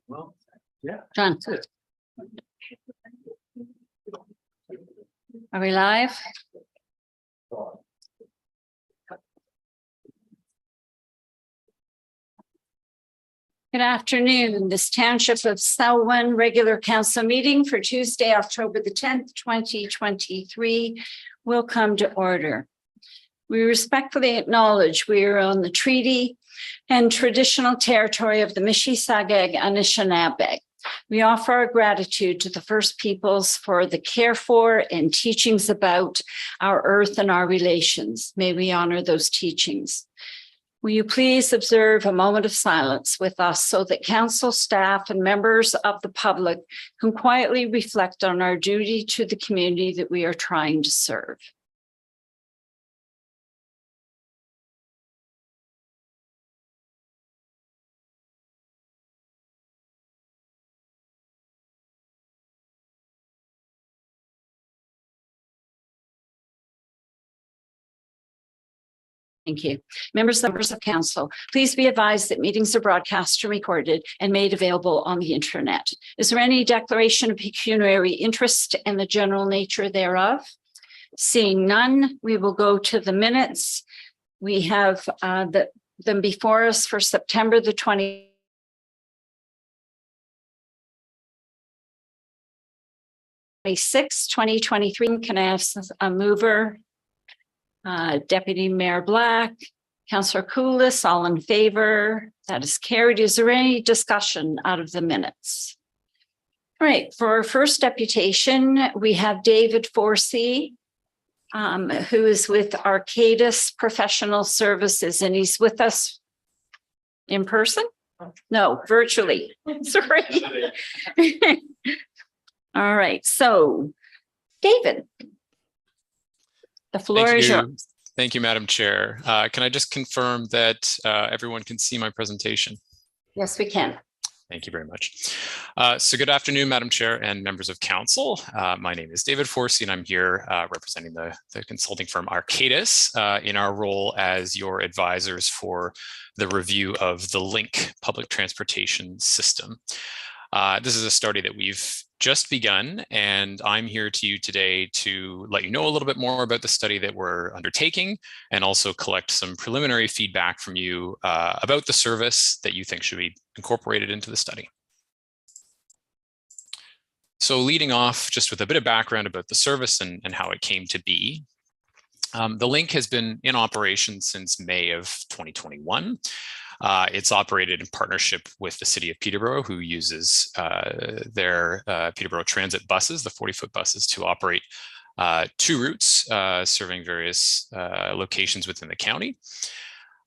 Well, yeah. John. Are we live? Good afternoon. This Township of Selwyn regular council meeting for Tuesday, October the 10th, 2023 will come to order. We respectfully acknowledge we are on the treaty and traditional territory of the Mississauga and Anishinaabe. We offer our gratitude to the First Peoples for the care for and teachings about our earth and our relations. May we honor those teachings. Will you please observe a moment of silence with us so that council staff and members of the public can quietly reflect on our duty to the community that we are trying to serve. Thank you. Members of council, please be advised that meetings are broadcast and recorded and made available on the internet. Is there any declaration of pecuniary interest and the general nature thereof? Seeing none, we will go to the minutes. We have them before us for September the 26th, 2023. Can I have a mover? Deputy Mayor Black, Councillor Koulis, all in favor. That is carried. Is there any discussion out of the minutes? All right, for our first deputation, we have David Forsey, who is with Arcadis Professional Services, and he's with us in person? No, virtually. Sorry. All right, so David. The floor is yours. Thank you, Madam Chair. Can I just confirm that everyone can see my presentation? Yes, we can. Thank you very much. So good afternoon, Madam Chair and members of council. My name is David Forsey, and I'm here representing the consulting firm Arcadis in our role as your advisors for the review of the LINK public transportation system. This is a study that we've just begun, and I'm here to you today to let you know a little bit more about the study that we're undertaking and also collect some preliminary feedback from you about the service that you think should be incorporated into the study. So leading off just with a bit of background about the service and how it came to be. The LINK has been in operation since May of 2021. It's operated in partnership with the city of Peterborough, who uses their Peterborough Transit buses, the 40-foot buses, to operate two routes serving various locations within the county.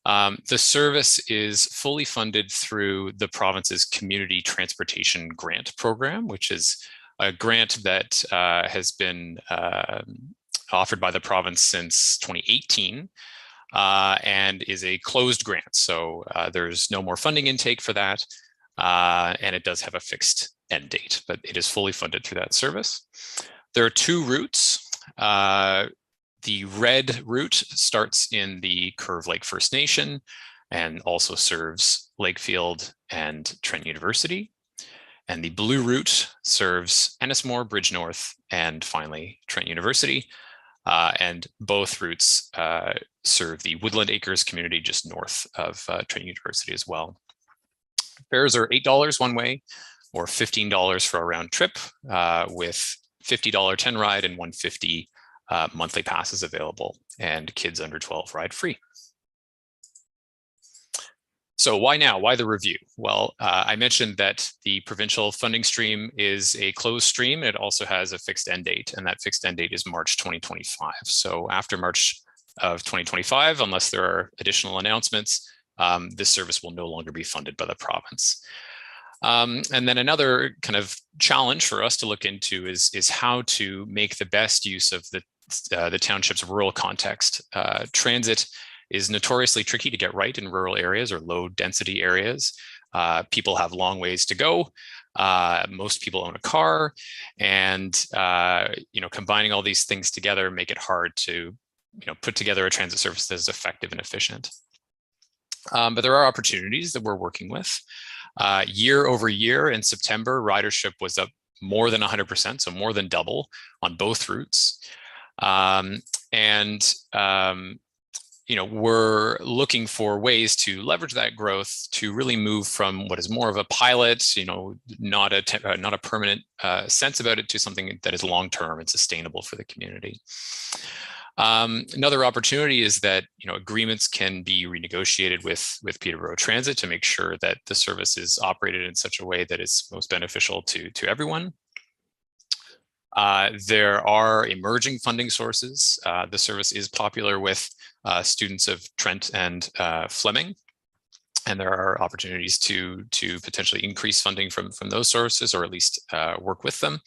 The service is fully funded through the province's Community Transportation Grant Program, which is a grant that has been offered by the province since 2018. And is a closed grant. So there's no more funding intake for that. And it does have a fixed end date, but it is fully funded through that service. There are two routes. The red route starts in the Curve Lake First Nation and also serves Lakefield and Trent University. And the blue route serves Ennismore, Bridgenorth, and finally Trent University. And both routes serve the Woodland Acres community just north of Trent University as well. Fares are $8 one way or $15 for a round trip with $50 10 ride and $150 monthly passes available, and kids under 12 ride free. So why now? Why the review? Well, I mentioned that the provincial funding stream is a closed stream. It also has a fixed end date, and that fixed end date is March 2025. So after March of 2025, unless there are additional announcements, this service will no longer be funded by the province. And then another kind of challenge for us to look into is how to make the best use of the township's rural context. Transit is notoriously tricky to get right in rural areas or low density areas. People have long ways to go. Most people own a car, and combining all these things together make it hard to put together a transit service that is effective and efficient. But there are opportunities that we're working with. Year over year in September, ridership was up more than 100%, so more than double on both routes. We're looking for ways to leverage that growth to really move from what is more of a pilot, not a permanent sense about it, to something that is long-term and sustainable for the community. Another opportunity is that agreements can be renegotiated with Peterborough Transit to make sure that the service is operated in such a way that is most beneficial to everyone. There are emerging funding sources. The service is popular with students of Trent and Fleming, and there are opportunities to potentially increase funding from those sources, or at least work with them.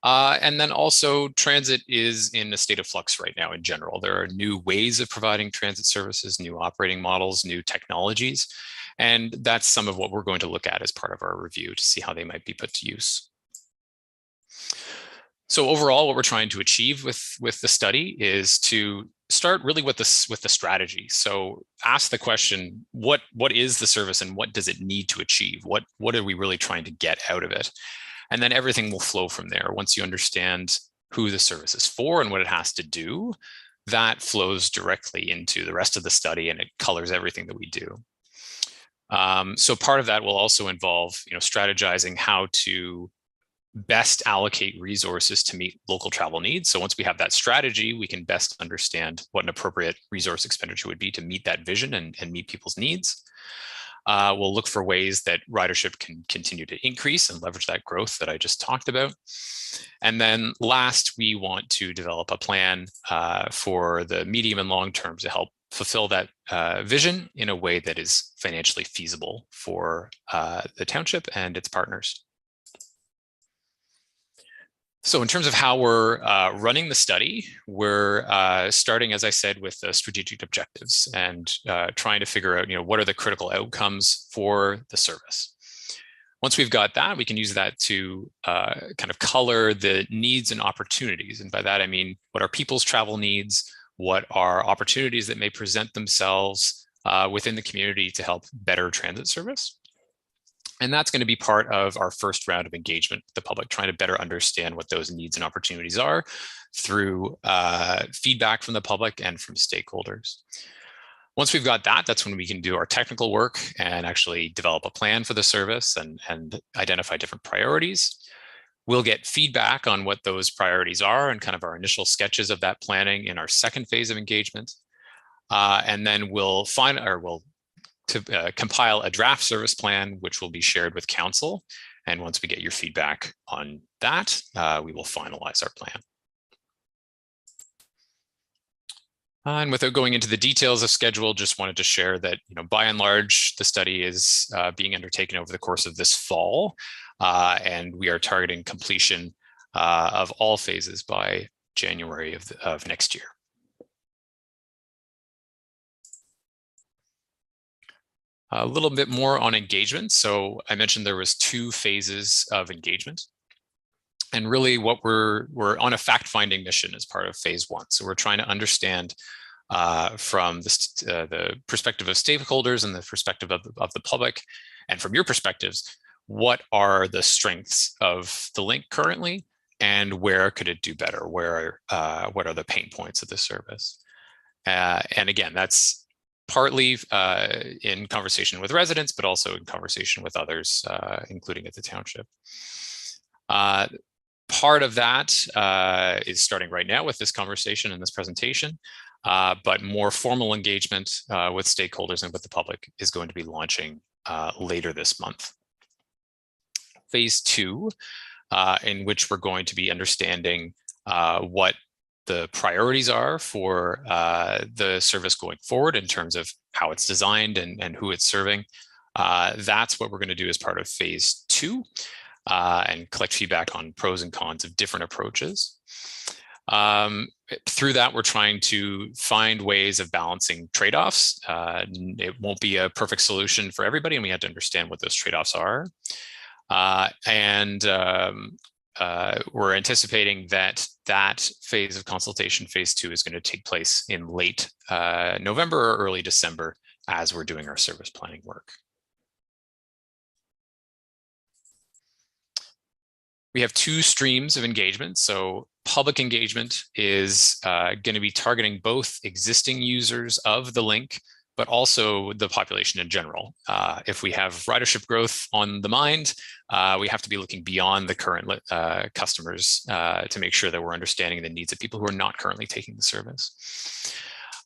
And then also, transit is in a state of flux right now in general. There are new ways of providing transit services, new operating models, new technologies, and that's some of what we're going to look at as part of our review to see how they might be put to use. So overall, what we're trying to achieve with the study is to start really with the strategy. So ask the question, what is the service and what does it need to achieve? What are we really trying to get out of it? And then everything will flow from there. Once you understand who the service is for and what it has to do, that flows directly into the rest of the study, and it colors everything that we do. So part of that will also involve, strategizing how to best allocate resources to meet local travel needs. So once we have that strategy, we can best understand what an appropriate resource expenditure would be to meet that vision and meet people's needs. We'll look for ways that ridership can continue to increase and leverage that growth that I just talked about. And then last, we want to develop a plan for the medium and long term to help fulfill that vision in a way that is financially feasible for the township and its partners. So in terms of how we're running the study, we're starting, as I said, with the strategic objectives and trying to figure out, what are the critical outcomes for the service. Once we've got that, we can use that to kind of color the needs and opportunities. And by that, I mean, what are people's travel needs? What are opportunities that may present themselves within the community to help better transit service? And that's going to be part of our first round of engagement with the public, trying to better understand what those needs and opportunities are through feedback from the public and from stakeholders. Once we've got that, that's when we can do our technical work and actually develop a plan for the service and identify different priorities. We'll get feedback on what those priorities are and kind of our initial sketches of that planning in our second phase of engagement. And then we'll compile a draft service plan, which will be shared with council. And once we get your feedback on that, we will finalize our plan. And without going into the details of schedule, just wanted to share that, by and large, the study is being undertaken over the course of this fall. And we are targeting completion of all phases by January of next year. A little bit more on engagement. So I mentioned there was 2 phases of engagement. And really what we're on a fact-finding mission as part of phase 1. So we're trying to understand from the perspective of stakeholders and the perspective of the public, and from your perspectives, what are the strengths of the link currently, and where could it do better? What are the pain points of the service? And again, that's partly in conversation with residents, but also in conversation with others, including at the township. Part of that is starting right now with this conversation and this presentation, but more formal engagement with stakeholders and with the public is going to be launching later this month. Phase 2, in which we're going to be understanding what the priorities are for the service going forward in terms of how it's designed and who it's serving. That's what we're going to do as part of phase 2 and collect feedback on pros and cons of different approaches. Through that, we're trying to find ways of balancing trade-offs. It won't be a perfect solution for everybody, and we have to understand what those trade-offs are. We're anticipating that phase of consultation, phase 2, is going to take place in late November or early December as we're doing our service planning work. We have two streams of engagement. So public engagement is going to be targeting both existing users of the link, but also the population in general. If we have ridership growth on the mind, we have to be looking beyond the current customers to make sure that we're understanding the needs of people who are not currently taking the service.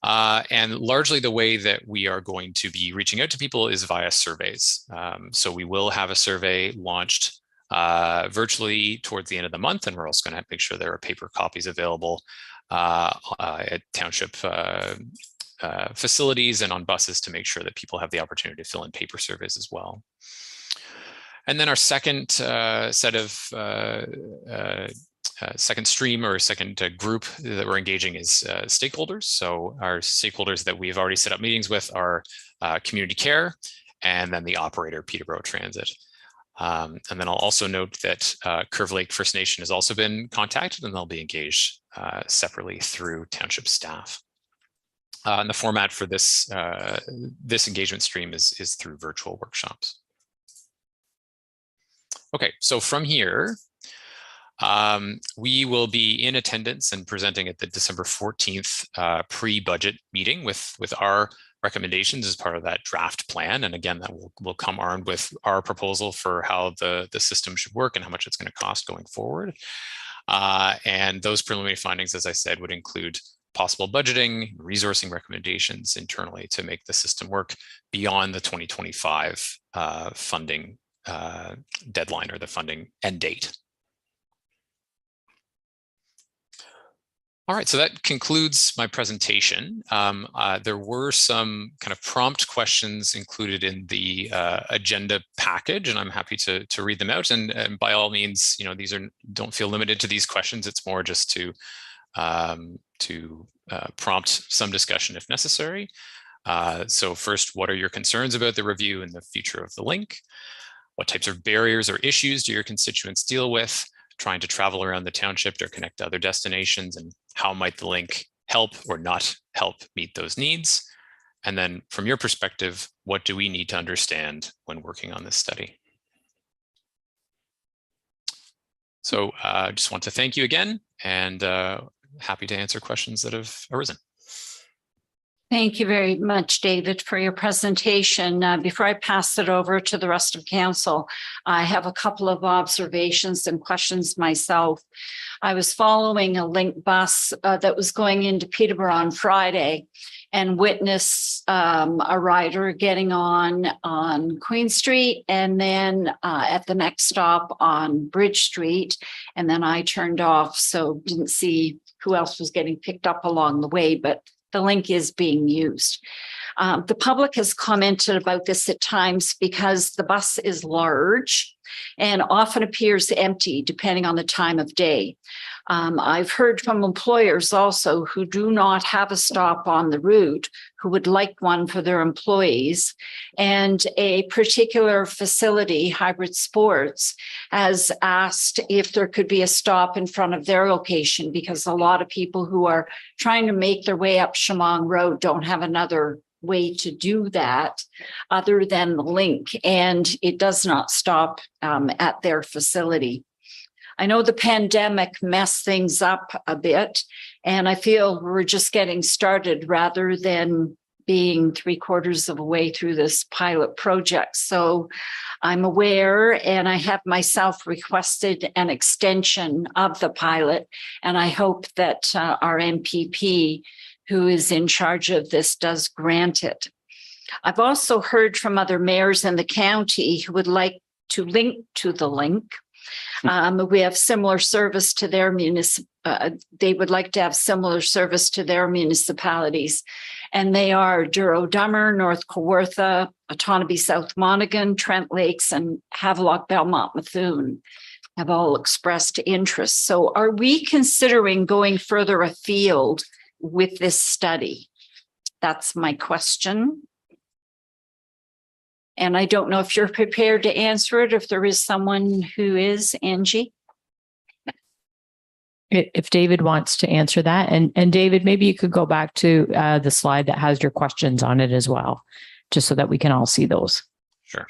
And largely the way that we are going to be reaching out to people is via surveys. So we will have a survey launched virtually towards the end of the month, and we're also going to make sure there are paper copies available at township facilities and on buses to make sure that people have the opportunity to fill in paper surveys as well. And then our second set of second stream or second group that we're engaging is stakeholders. So our stakeholders that we've already set up meetings with are community care and then the operator, Peterborough Transit. And then I'll also note that Curve Lake First Nation has also been contacted, and they'll be engaged separately through township staff. And the format for this this engagement stream is through virtual workshops. Okay, so from here, we will be in attendance and presenting at the December 14th pre-budget meeting with our recommendations as part of that draft plan. And again, that will come armed with our proposal for how the system should work and how much it's going to cost going forward. And those preliminary findings, as I said, would include possible budgeting, resourcing recommendations internally to make the system work beyond the 2025 funding deadline or the funding end date. All right, so that concludes my presentation. There were some kind of prompt questions included in the agenda package, and I'm happy to read them out. And by all means, you know, these don't feel limited to these questions. It's more just to prompt some discussion if necessary. So first, what are your concerns about the review and the future of the link? What types of barriers or issues do your constituents deal with trying to travel around the township or connect to other destinations, and how might the link help or not help meet those needs? And then from your perspective, what do we need to understand when working on this study? So I just want to thank you again, and happy to answer questions that have arisen. Thank you very much, David, for your presentation. Before I pass it over to the rest of council, I have a couple of observations and questions myself. I was following a link bus that was going into Peterborough on Friday and witnessed a rider getting on Queen Street and then at the next stop on Bridge Street. And then I turned off, so didn't see who else was getting picked up along the way, but the link is being used. The public has commented about this at times because the bus is large and often appears empty depending on the time of day. I've heard from employers also who do not have a stop on the route who would like one for their employees. And a particular facility, Hybrid Sports, has asked if there could be a stop in front of their location because a lot of people who are trying to make their way up Shamong Road don't have another way to do that other than the link, and it does not stop at their facility. I know the pandemic messed things up a bit, and I feel we're just getting started rather than being 3/4 of the way through this pilot project. So I'm aware, and I have myself requested an extension of the pilot, and I hope that our MPP, who is in charge of this, does grant it. I've also heard from other mayors in the county who would like to link to the link. We have similar service to their they would like to have similar service to their municipalities. And they are Douro Dummer, North Kawartha, Otonabee South Monaghan, Trent Lakes, and Havelock Belmont Methuen have all expressed interest. So are we considering going further afield with this study? That's my question. And I don't know if you're prepared to answer it, if there is someone who is. Angie? If David wants to answer that, and David, maybe you could go back to the slide that has your questions on it as well, just so that we can all see those. Sure.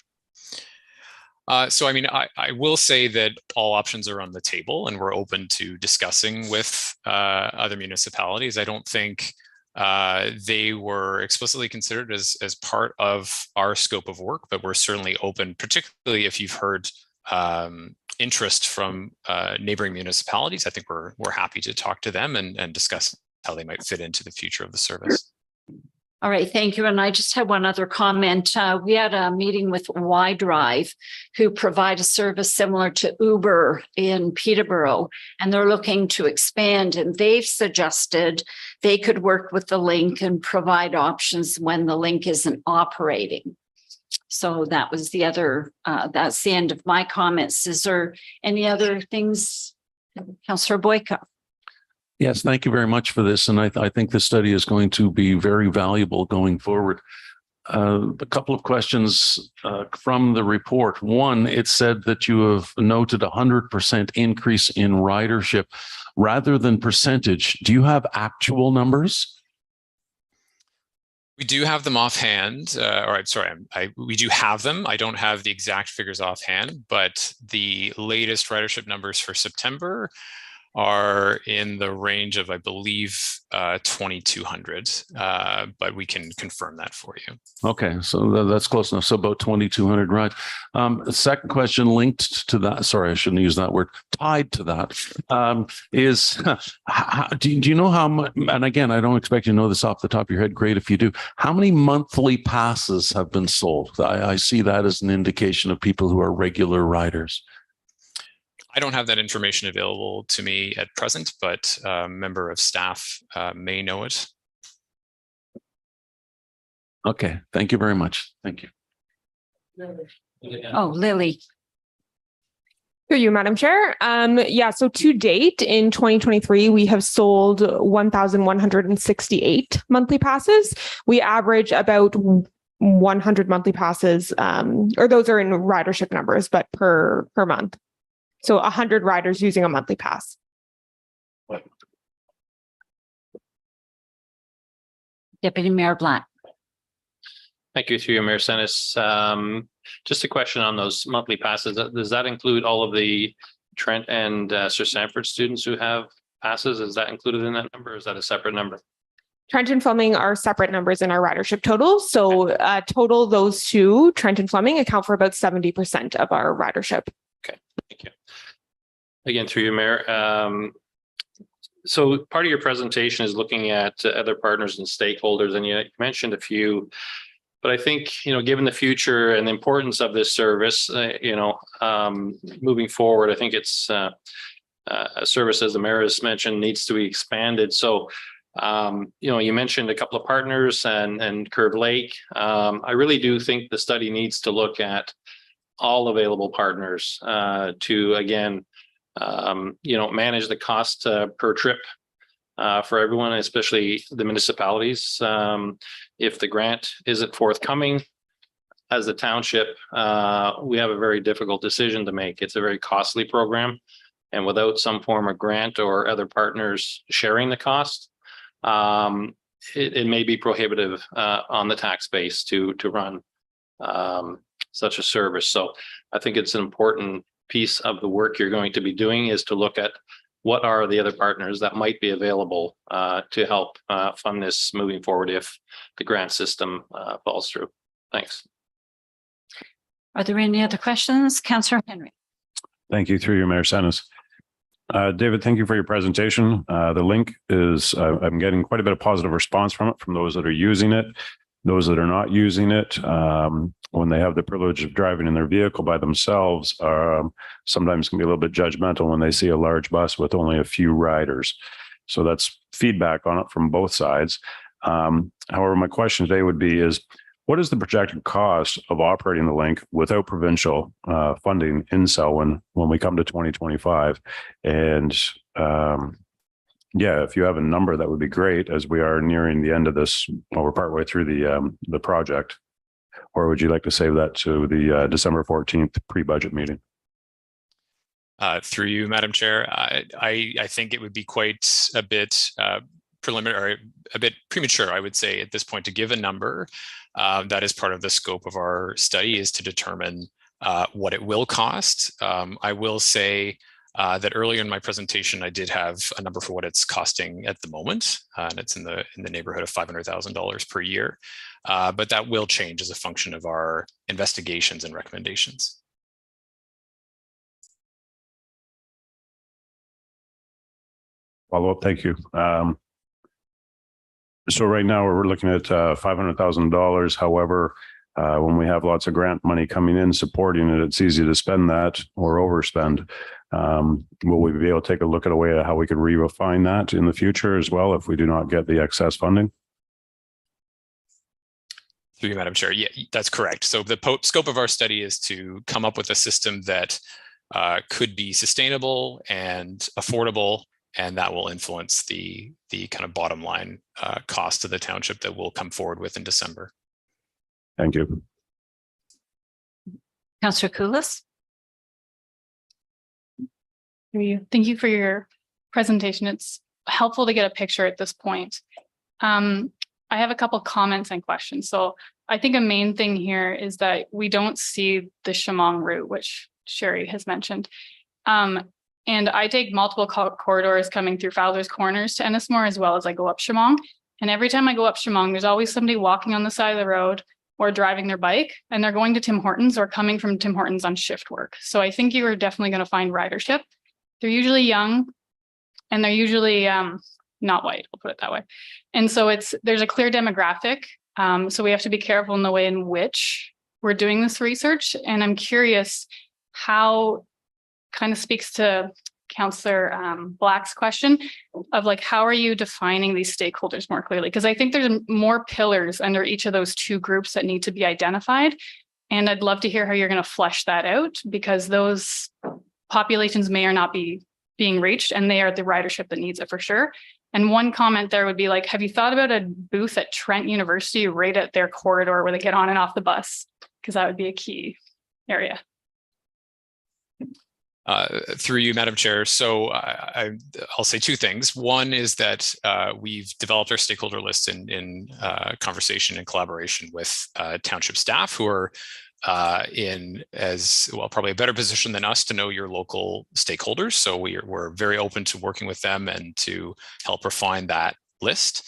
So, I mean, I will say that all options are on the table and we're open to discussing with other municipalities. I don't think they were explicitly considered as part of our scope of work, but we're certainly open, particularly if you've heard interest from neighboring municipalities. I think we're happy to talk to them and discuss how they might fit into the future of the service. All right, thank you. And I just had one other comment. We had a meeting with Y-Drive, who provide a service similar to Uber in Peterborough, and they're looking to expand. And they've suggested they could work with the link and provide options when the link isn't operating. So that was the other, that's the end of my comments. Is there any other things, Councillor Boyka? Yes, thank you very much for this. And I think this study is going to be very valuable going forward. A couple of questions from the report. One, it said that you have noted 100% increase in ridership rather than percentage. Do you have actual numbers? We do have them offhand, or I'm sorry, we do have them. I don't have the exact figures offhand, but the latest ridership numbers for September are in the range of, I believe, 2,200, but we can confirm that for you. Okay, so that's close enough. So about 2,200 rides. The second question linked to that, sorry, I shouldn't use that word, tied to that, is do you know how much, and again, I don't expect you to know this off the top of your head, great if you do, how many monthly passes have been sold? I see that as an indication of people who are regular riders. I don't have that information available to me at present, but a member of staff may know it. Okay, thank you very much. Thank you. Oh, Lily. Through you, Madam Chair. Yeah, so to date in 2023, we have sold 1,168 monthly passes. We average about 100 monthly passes, or those are in ridership numbers, but per month. So 100 riders using a monthly pass. Deputy Mayor Black. Thank you, through you, Mayor Senes. Just a question on those monthly passes. Does that include all of the Trent and Sir Sanford students who have passes? Is that included in that number, or is that a separate number? Trent and Fleming are separate numbers in our ridership total. So total, those two, Trent and Fleming, account for about 70% of our ridership. Okay, thank you. Again, through you, Mayor. So part of your presentation is looking at other partners and stakeholders, and you mentioned a few, but I think, given the future and the importance of this service, moving forward, I think it's a service, as the Mayor has mentioned, needs to be expanded. So, you mentioned a couple of partners and Curve Lake. I really do think the study needs to look at all available partners to, again, manage the cost per trip for everyone, especially the municipalities. If the grant isn't forthcoming, as the township, we have a very difficult decision to make. It's a very costly program, and without some form of grant or other partners sharing the cost, it may be prohibitive on the tax base to run such a service. So I think it's an important piece of the work you're going to be doing is to look at what are the other partners that might be available to help fund this moving forward if the grant system falls through. Thanks. Are there any other questions? Councillor Henry. Thank you, through you, Mayor Senes. David, thank you for your presentation. The link is, I'm getting quite a bit of positive response from it, from those that are using it, those that are not using it. When they have the privilege of driving in their vehicle by themselves, sometimes can be a little bit judgmental when they see a large bus with only a few riders. So that's feedback on it from both sides. However, my question today would be is, what is the projected cost of operating the link without provincial funding in Selwyn when we come to 2025? And if you have a number, that would be great, as we are nearing the end of this. Well, we're partway through the project. Or would you like to save that to the December 14th pre-budget meeting? Through you, Madam Chair, I think it would be quite a bit preliminary, a bit premature, I would say, at this point to give a number. That is part of the scope of our study, is to determine what it will cost. I will say that earlier in my presentation, I did have a number for what it's costing at the moment, and it's in the neighborhood of $500,000 per year. But that will change as a function of our investigations and recommendations. Follow-up, thank you. So right now we're looking at $500,000. However, when we have lots of grant money coming in supporting it, it's easy to spend that or overspend. Will we be able to take a look at a way of how we could refine that in the future as well if we do not get the excess funding? Through you, Madam Chair. Yeah, that's correct. So the scope of our study is to come up with a system that could be sustainable and affordable, and that will influence the kind of bottom line cost to the township that we'll come forward with in December. Thank you. Councillor Koulis. Thank you for your presentation. It's helpful to get a picture at this point. I have a couple comments and questions. So I think a main thing here is that we don't see the Chemong route, which Sherry has mentioned. And I take multiple corridors coming through Fowler's Corners to Ennismore, as well as I go up Chemong. And every time I go up Chemong, there's always somebody walking on the side of the road or driving their bike, and they're going to Tim Hortons or coming from Tim Hortons on shift work. So I think you are definitely going to find ridership. They're usually young and they're usually not white, I'll put it that way. And so there's a clear demographic. So we have to be careful in the way in which we're doing this research. And I'm curious how kind of speaks to Councillor Black's question of like, how are you defining these stakeholders more clearly? Because I think there's more pillars under each of those two groups that need to be identified. And I'd love to hear how you're going to flesh that out, because those populations may or not be being reached, and they are the ridership that needs it for sure. And one comment there would be like, have you thought about a booth at Trent University right at their corridor where they get on and off the bus? Because that would be a key area. Through you, Madam Chair. So I'll say two things. One is that we've developed our stakeholder list in conversation and collaboration with township staff who are in as well, probably a better position than us to know your local stakeholders. So we're very open to working with them and to help refine that list.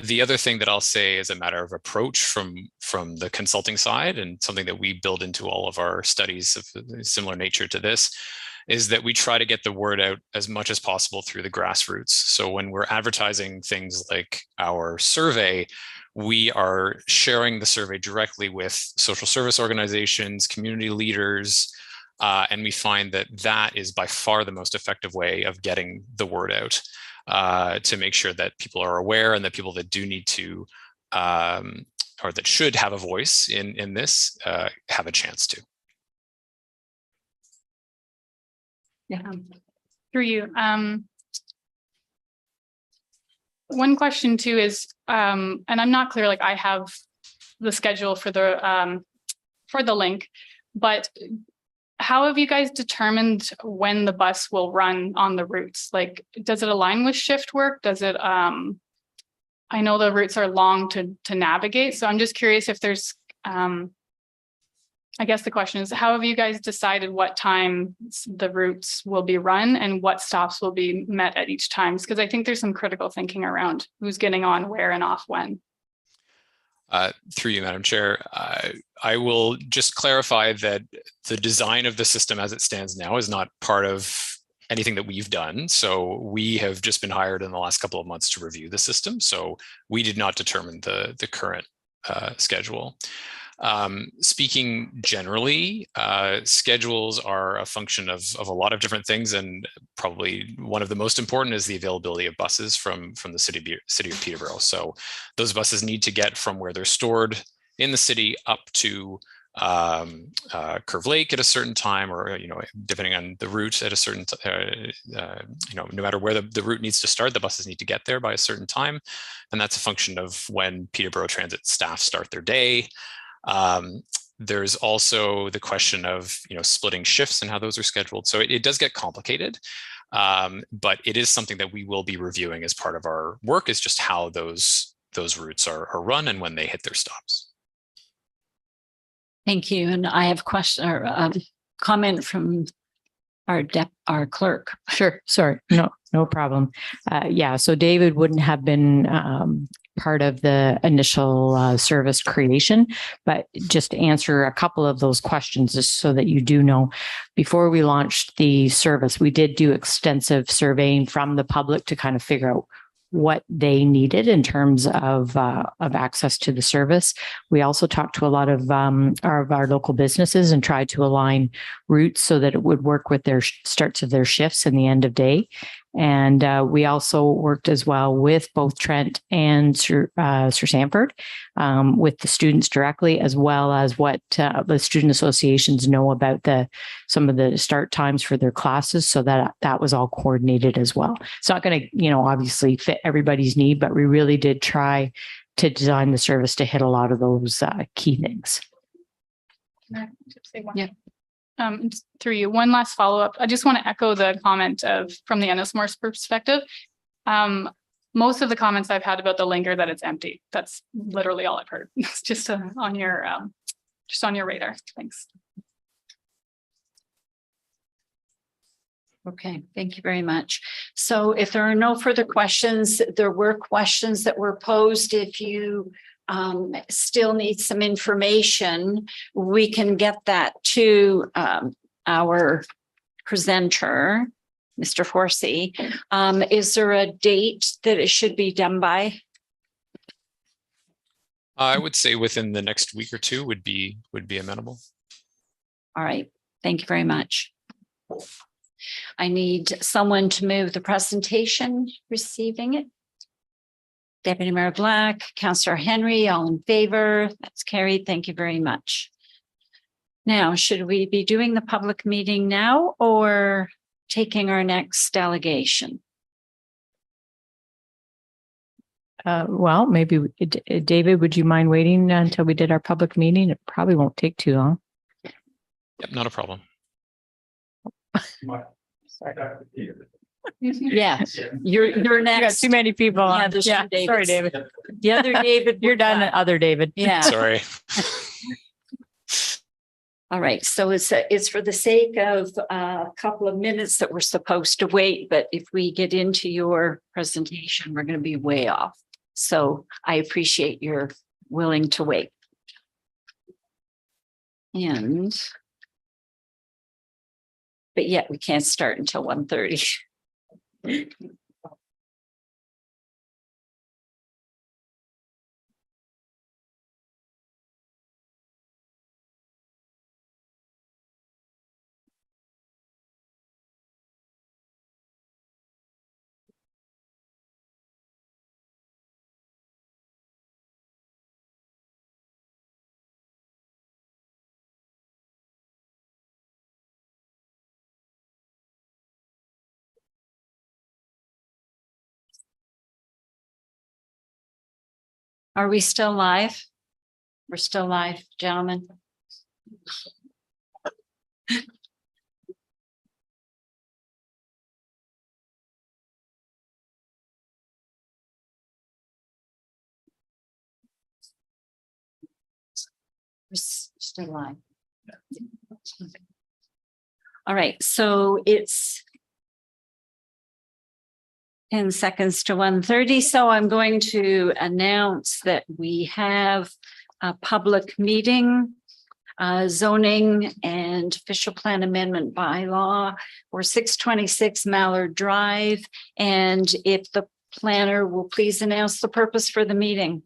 The other thing that I'll say as a matter of approach from the consulting side, and something that we build into all of our studies of similar nature to this, is that we try to get the word out as much as possible through the grassroots. So when we're advertising things like our survey, we are sharing the survey directly with social service organizations, community leaders, and we find that that is by far the most effective way of getting the word out. To make sure that people are aware, and that people that do need to or that should have a voice in this have a chance to. Yeah, through you. One question too is, and I'm not clear, like I have the schedule for the link, but how have you guys determined when the bus will run on the routes? Like, does it align with shift work? Does it, I know the routes are long to navigate. So I'm just curious if there's, I guess the question is, how have you guys decided what time the routes will be run and what stops will be met at each time? Because I think there's some critical thinking around who's getting on where and off when. Through you, Madam Chair, I will just clarify that the design of the system as it stands now is not part of anything that we've done. So we have just been hired in the last couple of months to review the system. So we did not determine the current schedule. Speaking generally, schedules are a function of a lot of different things, and probably one of the most important is the availability of buses from the city of Peterborough. So those buses need to get from where they're stored in the city up to Curve Lake at a certain time, or depending on the route at a certain no matter where the route needs to start, the buses need to get there by a certain time, and that's a function of when Peterborough Transit staff start their day. There's also the question of, splitting shifts and how those are scheduled. So it does get complicated. But it is something that we will be reviewing as part of our work, is just how those routes are run and when they hit their stops. Thank you. And I have a question or comment from our clerk. Sure. Sorry. No problem. Yeah. So David wouldn't have been part of the initial service creation, but just to answer a couple of those questions just so that you do know, before we launched the service, we did do extensive surveying from the public to kind of figure out what they needed in terms of access to the service. We also talked to a lot of our local businesses and tried to align routes so that it would work with their starts of their shifts and the end of day. And we also worked as well with both Trent and Sir Sanford, with the students directly, as well as what the student associations know about some of the start times for their classes, so that was all coordinated as well. It's not going to, obviously fit everybody's need, but we really did try to design the service to hit a lot of those key things. Can I just say one? Yeah. Through you, one last follow-up. I just want to echo the comment from the Ennismore's perspective. Most of the comments I've had about the link are that it's empty. That's literally all I've heard. It's just on your radar. Thanks. Okay, thank you very much. So if there are no further questions, there were questions that were posed. If you still need some information, we can get that to our presenter, Mr. Forsey. Is there a date that it should be done by? I would say within the next week or two would be amenable. All right, thank you very much. I need someone to move the presentation, receiving it. Deputy Mayor Black, Councillor Henry, all in favor? That's carried. Thank you very much. Now, should we be doing the public meeting now or taking our next delegation? Well, maybe David, would you mind waiting until we did our public meeting? It probably won't take too long. Yep, not a problem. Yeah, you're You got next. too many people Yeah, on. there's Yeah, two sorry, Davids. David. The other David. You're done, other David. Yeah. Sorry. All right. So it's for the sake of a couple of minutes that we're supposed to wait, but if we get into your presentation, we're going to be way off. So I appreciate your willing to wait. But yet we can't start until 1:30. Are we still live? We're still live, gentlemen. We're still live. All right, so it's 10 seconds to 1:30. So I'm going to announce that we have a public meeting, zoning and official plan amendment bylaw for 626 Mallard Drive. And if the planner will please announce the purpose for the meeting.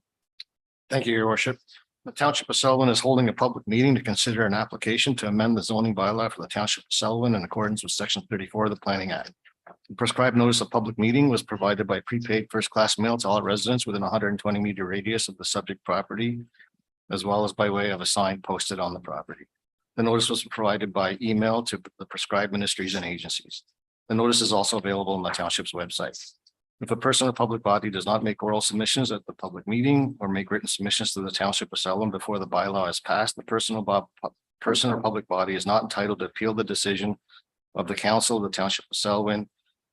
Thank you, Your Worship. The Township of Selwyn is holding a public meeting to consider an application to amend the zoning bylaw for the Township of Selwyn in accordance with Section 34 of the Planning Act. The prescribed notice of public meeting was provided by prepaid first-class mail to all residents within a 120-meter radius of the subject property, as well as by way of a sign posted on the property. The notice was provided by email to the prescribed ministries and agencies. The notice is also available on the Township's website. If a person or public body does not make oral submissions at the public meeting or make written submissions to the Township of Selwyn before the bylaw is passed, the person or public body is not entitled to appeal the decision of the Council of the Township of Selwyn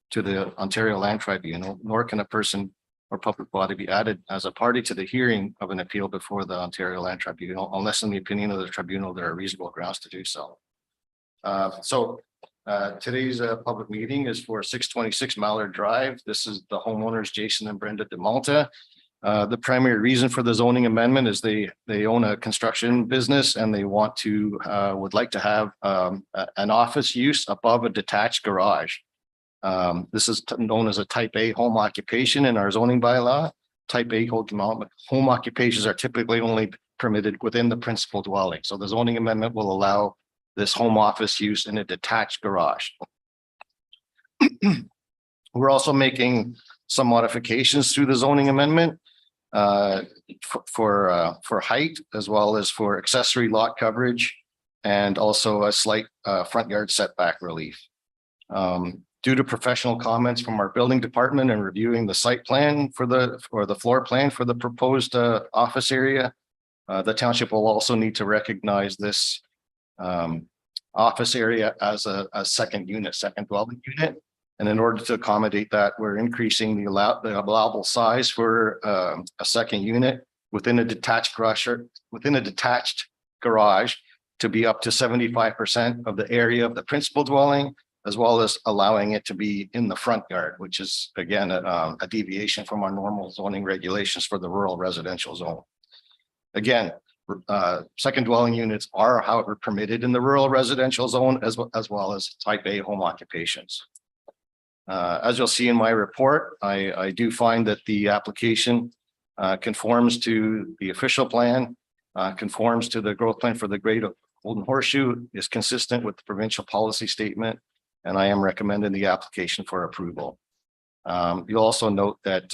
to the Ontario Land Tribunal, nor can a person or public body be added as a party to the hearing of an appeal before the Ontario Land Tribunal, unless in the opinion of the tribunal, there are reasonable grounds to do so. Today's public meeting is for 626 Mallard Drive. This is the homeowners, Jason and Brenda DeMalta. The primary reason for the zoning amendment is they own a construction business and they want to would like to have an office use above a detached garage. This is known as a type A home occupation in our zoning bylaw. Type A home occupations are typically only permitted within the principal dwelling. So the zoning amendment will allow this home office use in a detached garage. We're also making some modifications through the zoning amendment for height, as well as for accessory lot coverage, and also a slight front yard setback relief. Due to professional comments from our building department and reviewing the site plan for the floor plan for the proposed office area, the township will also need to recognize this office area as a second dwelling unit. And in order to accommodate that, we're increasing the allowable size for a second unit within a detached garage to be up to 75% of the area of the principal dwelling, as well as allowing it to be in the front yard, which is again a deviation from our normal zoning regulations for the rural residential zone. Again, second dwelling units are, however, permitted in the rural residential zone as well as type A home occupations. As you'll see in my report, I do find that the application conforms to the official plan, conforms to the growth plan for the Great Golden Horseshoe, is consistent with the provincial policy statement, and I am recommending the application for approval. You'll also note that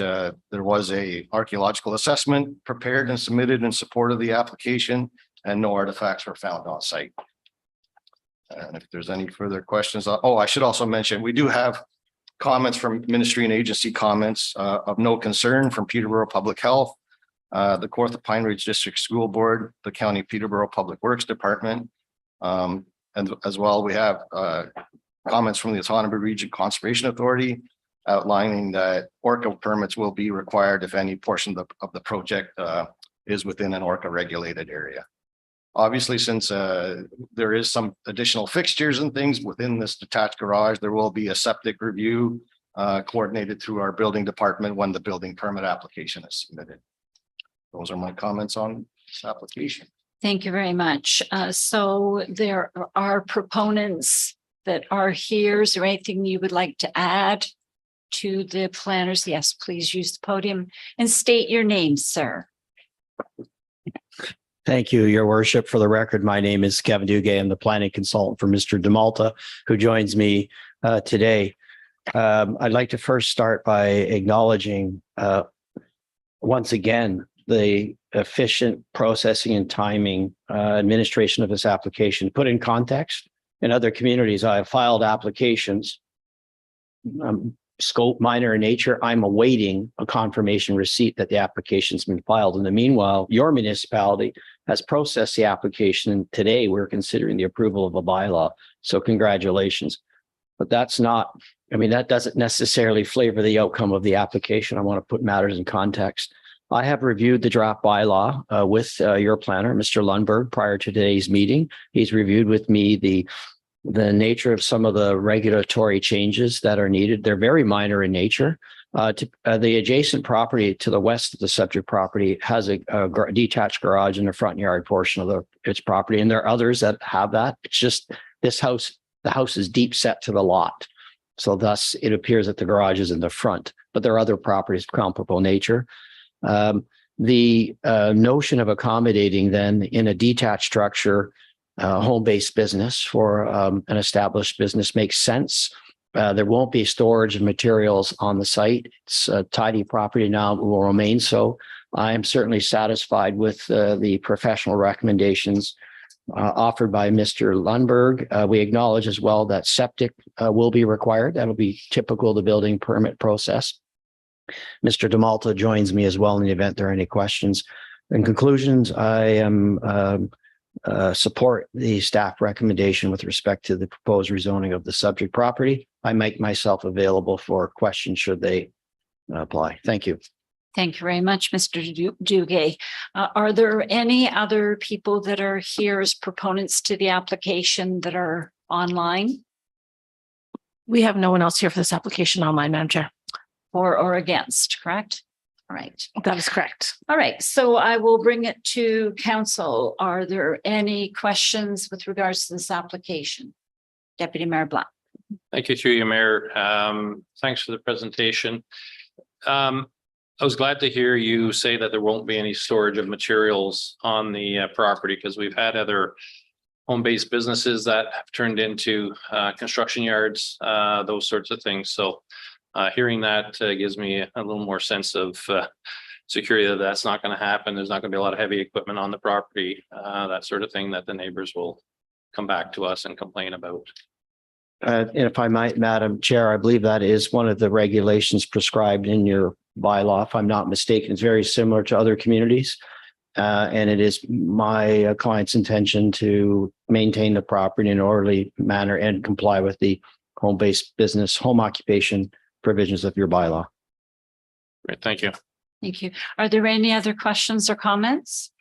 there was a archaeological assessment prepared and submitted in support of the application, and no artifacts were found on site. And if there's any further questions, I should also mention, we do have comments from ministry and agency comments of no concern from Peterborough Public Health, the Kawartha Pine Ridge District School Board, the County Peterborough Public Works Department, and as well, we have comments from the Autonomous Region Conservation Authority outlining that ORCA permits will be required if any portion of the project is within an ORCA regulated area. Obviously, since there is some additional fixtures and things within this detached garage, there will be a septic review coordinated through our building department when the building permit application is submitted. Those are my comments on this application. Thank you very much. So there are proponents that are here. Is there anything you would like to add to the planners? Yes, please use the podium and state your name, sir. Thank you, Your Worship. For the record, my name is Kevin Dugay. I'm the planning consultant for Mr. DeMalta, who joins me today. I'd like to first start by acknowledging once again the efficient processing and timing administration of this application. Put in context, in other communities, I have filed applications, scope minor in nature. I'm awaiting a confirmation receipt that the application's been filed. In the meanwhile, your municipality has processed the application, and today we're considering the approval of a bylaw. So congratulations. But that's not, that doesn't necessarily flavor the outcome of the application. I want to put matters in context. I have reviewed the draft bylaw with your planner, Mr. Lundberg, prior to today's meeting. He's reviewed with me the nature of some of the regulatory changes that are needed. They're very minor in nature. The adjacent property to the west of the subject property has a detached garage in the front yard portion of its property, and there are others that have that. It's just this house, the house is deep set to the lot. So thus it appears that the garage is in the front, but there are other properties of comparable nature. The notion of accommodating then in a detached structure, home-based business for an established business makes sense. There won't be storage of materials on the site. It's a tidy property now, it will remain so. I am certainly satisfied with the professional recommendations offered by Mr. Lundberg. We acknowledge as well that septic will be required. That'll be typical of the building permit process. Mr. DeMalta joins me as well in the event there are any questions. In conclusions, I am support the staff recommendation with respect to the proposed rezoning of the subject property. I make myself available for questions should they apply. Thank you. Thank you very much, Mr. Duguay. Are there any other people that are here as proponents to the application that are online? We have no one else here for this application online, Madam Chair. Or against, correct? All right. That is correct. All right, so I will bring it to council. Are there any questions with regards to this application? Deputy Mayor Black. Thank you, through you, Mayor. Thanks for the presentation. I was glad to hear you say that there won't be any storage of materials on the property, because we've had other home-based businesses that have turned into construction yards, those sorts of things. So hearing that gives me a little more sense of security that that's not going to happen. There's not going to be a lot of heavy equipment on the property, that sort of thing that the neighbors will come back to us and complain about. And if I might, Madam Chair, I believe that is one of the regulations prescribed in your bylaw. If I'm not mistaken, it's very similar to other communities. And it is my client's intention to maintain the property in an orderly manner and comply with the home-based business, home occupation provisions of your bylaw. Great, thank you. Thank you. Are there any other questions or comments?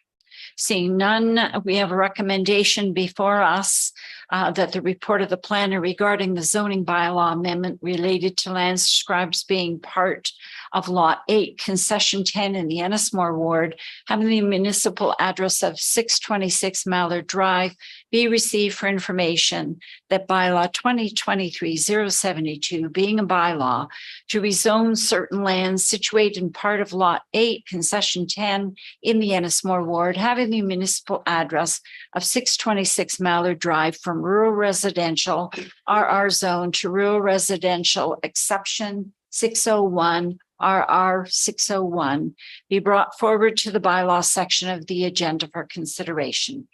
Seeing none, we have a recommendation before us that the report of the planner regarding the zoning bylaw amendment related to land described as being part of Lot 8, Concession 10 in the Ennismore Ward, having the municipal address of 626 Mallard Drive, be received for information that bylaw 2023-072, being a bylaw to rezone certain lands situated in part of Lot 8, Concession 10 in the Ennismore Ward, having the municipal address of 626 Mallard Drive from rural residential RR zone to rural residential exception 601 RR 601 be brought forward to the bylaw section of the agenda for consideration.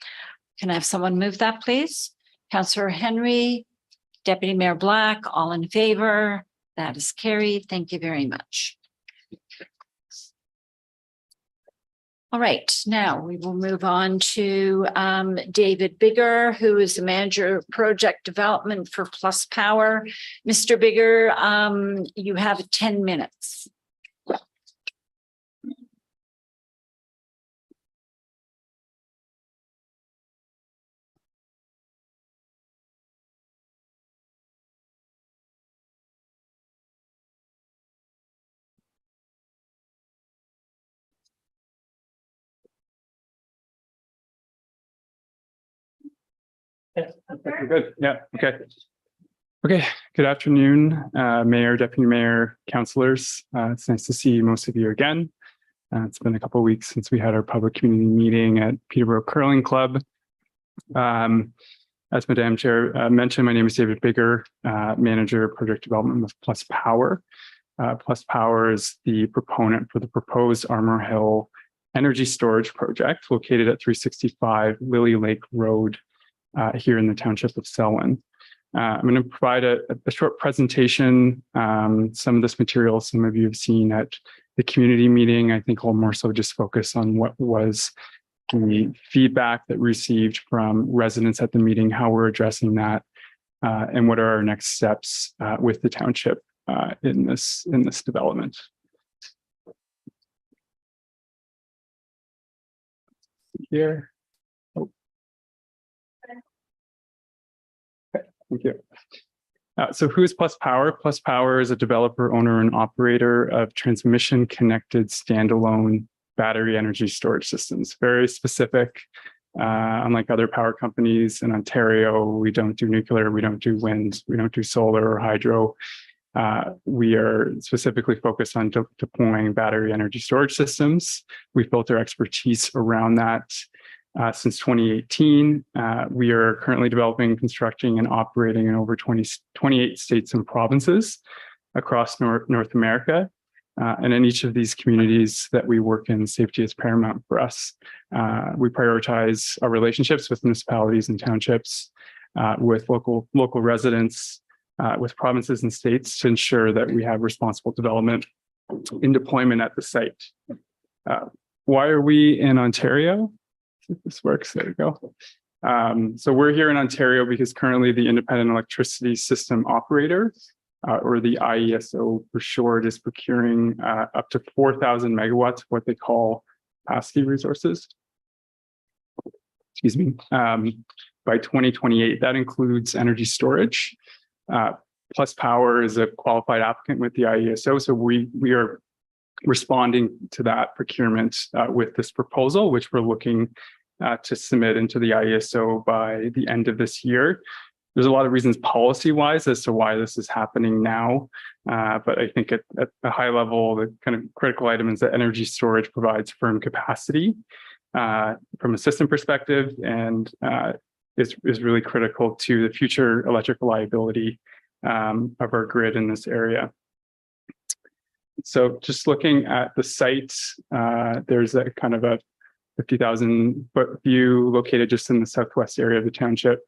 Can I have someone move that, please? Councillor Henry, Deputy Mayor Black, all in favor? That is carried. Thank you very much. All right, now we will move on to David Bigger, who is the manager of project development for Plus Power. Mr. Bigger, you have 10 minutes. Good. Yeah. Okay. Okay. Good afternoon, Mayor, Deputy Mayor, councillors. It's nice to see most of you again. It's been a couple of weeks since we had our public community meeting at Peterborough Curling Club. As Madam Chair mentioned, my name is David Bigger, Manager of Project Development with Plus Power. Plus Power is the proponent for the proposed Armour Hill Energy Storage Project located at 365 Lily Lake Road here in the township of Selwyn. I'm going to provide a short presentation. Some of this material, some of you have seen at the community meeting. I think we'll more so just focus on what was the feedback that we received from residents at the meeting, how we're addressing that, and what are our next steps with the township in this development. Here. Thank you. So who is Plus Power? Plus Power is a developer, owner, and operator of transmission connected standalone battery energy storage systems. Very specific. Unlike other power companies in Ontario, we don't do nuclear, we don't do wind, we don't do solar or hydro. We are specifically focused on deploying battery energy storage systems. We've built our expertise around that since 2018. We are currently developing, constructing, and operating in over 28 states and provinces across North America. And in each of these communities that we work in, safety is paramount for us. We prioritize our relationships with municipalities and townships, with local residents, with provinces and states to ensure that we have responsible development in deployment at the site. Why are we in Ontario? If this works, there we go. So we're here in Ontario because currently the Independent Electricity System Operator, or the IESO for short, is procuring up to 4,000 megawatts of what they call capacity resources. Excuse me. By 2028, that includes energy storage. Plus Power is a qualified applicant with the IESO, so we are responding to that procurement with this proposal, which we're looking to submit into the IESO by the end of this year. There's a lot of reasons policy-wise as to why this is happening now, but I think at a high level, the kind of critical item is that energy storage provides firm capacity from a system perspective, and is really critical to the future electric reliability of our grid in this area. So just looking at the site, there's a kind of a 50,000 foot view located just in the southwest area of the township,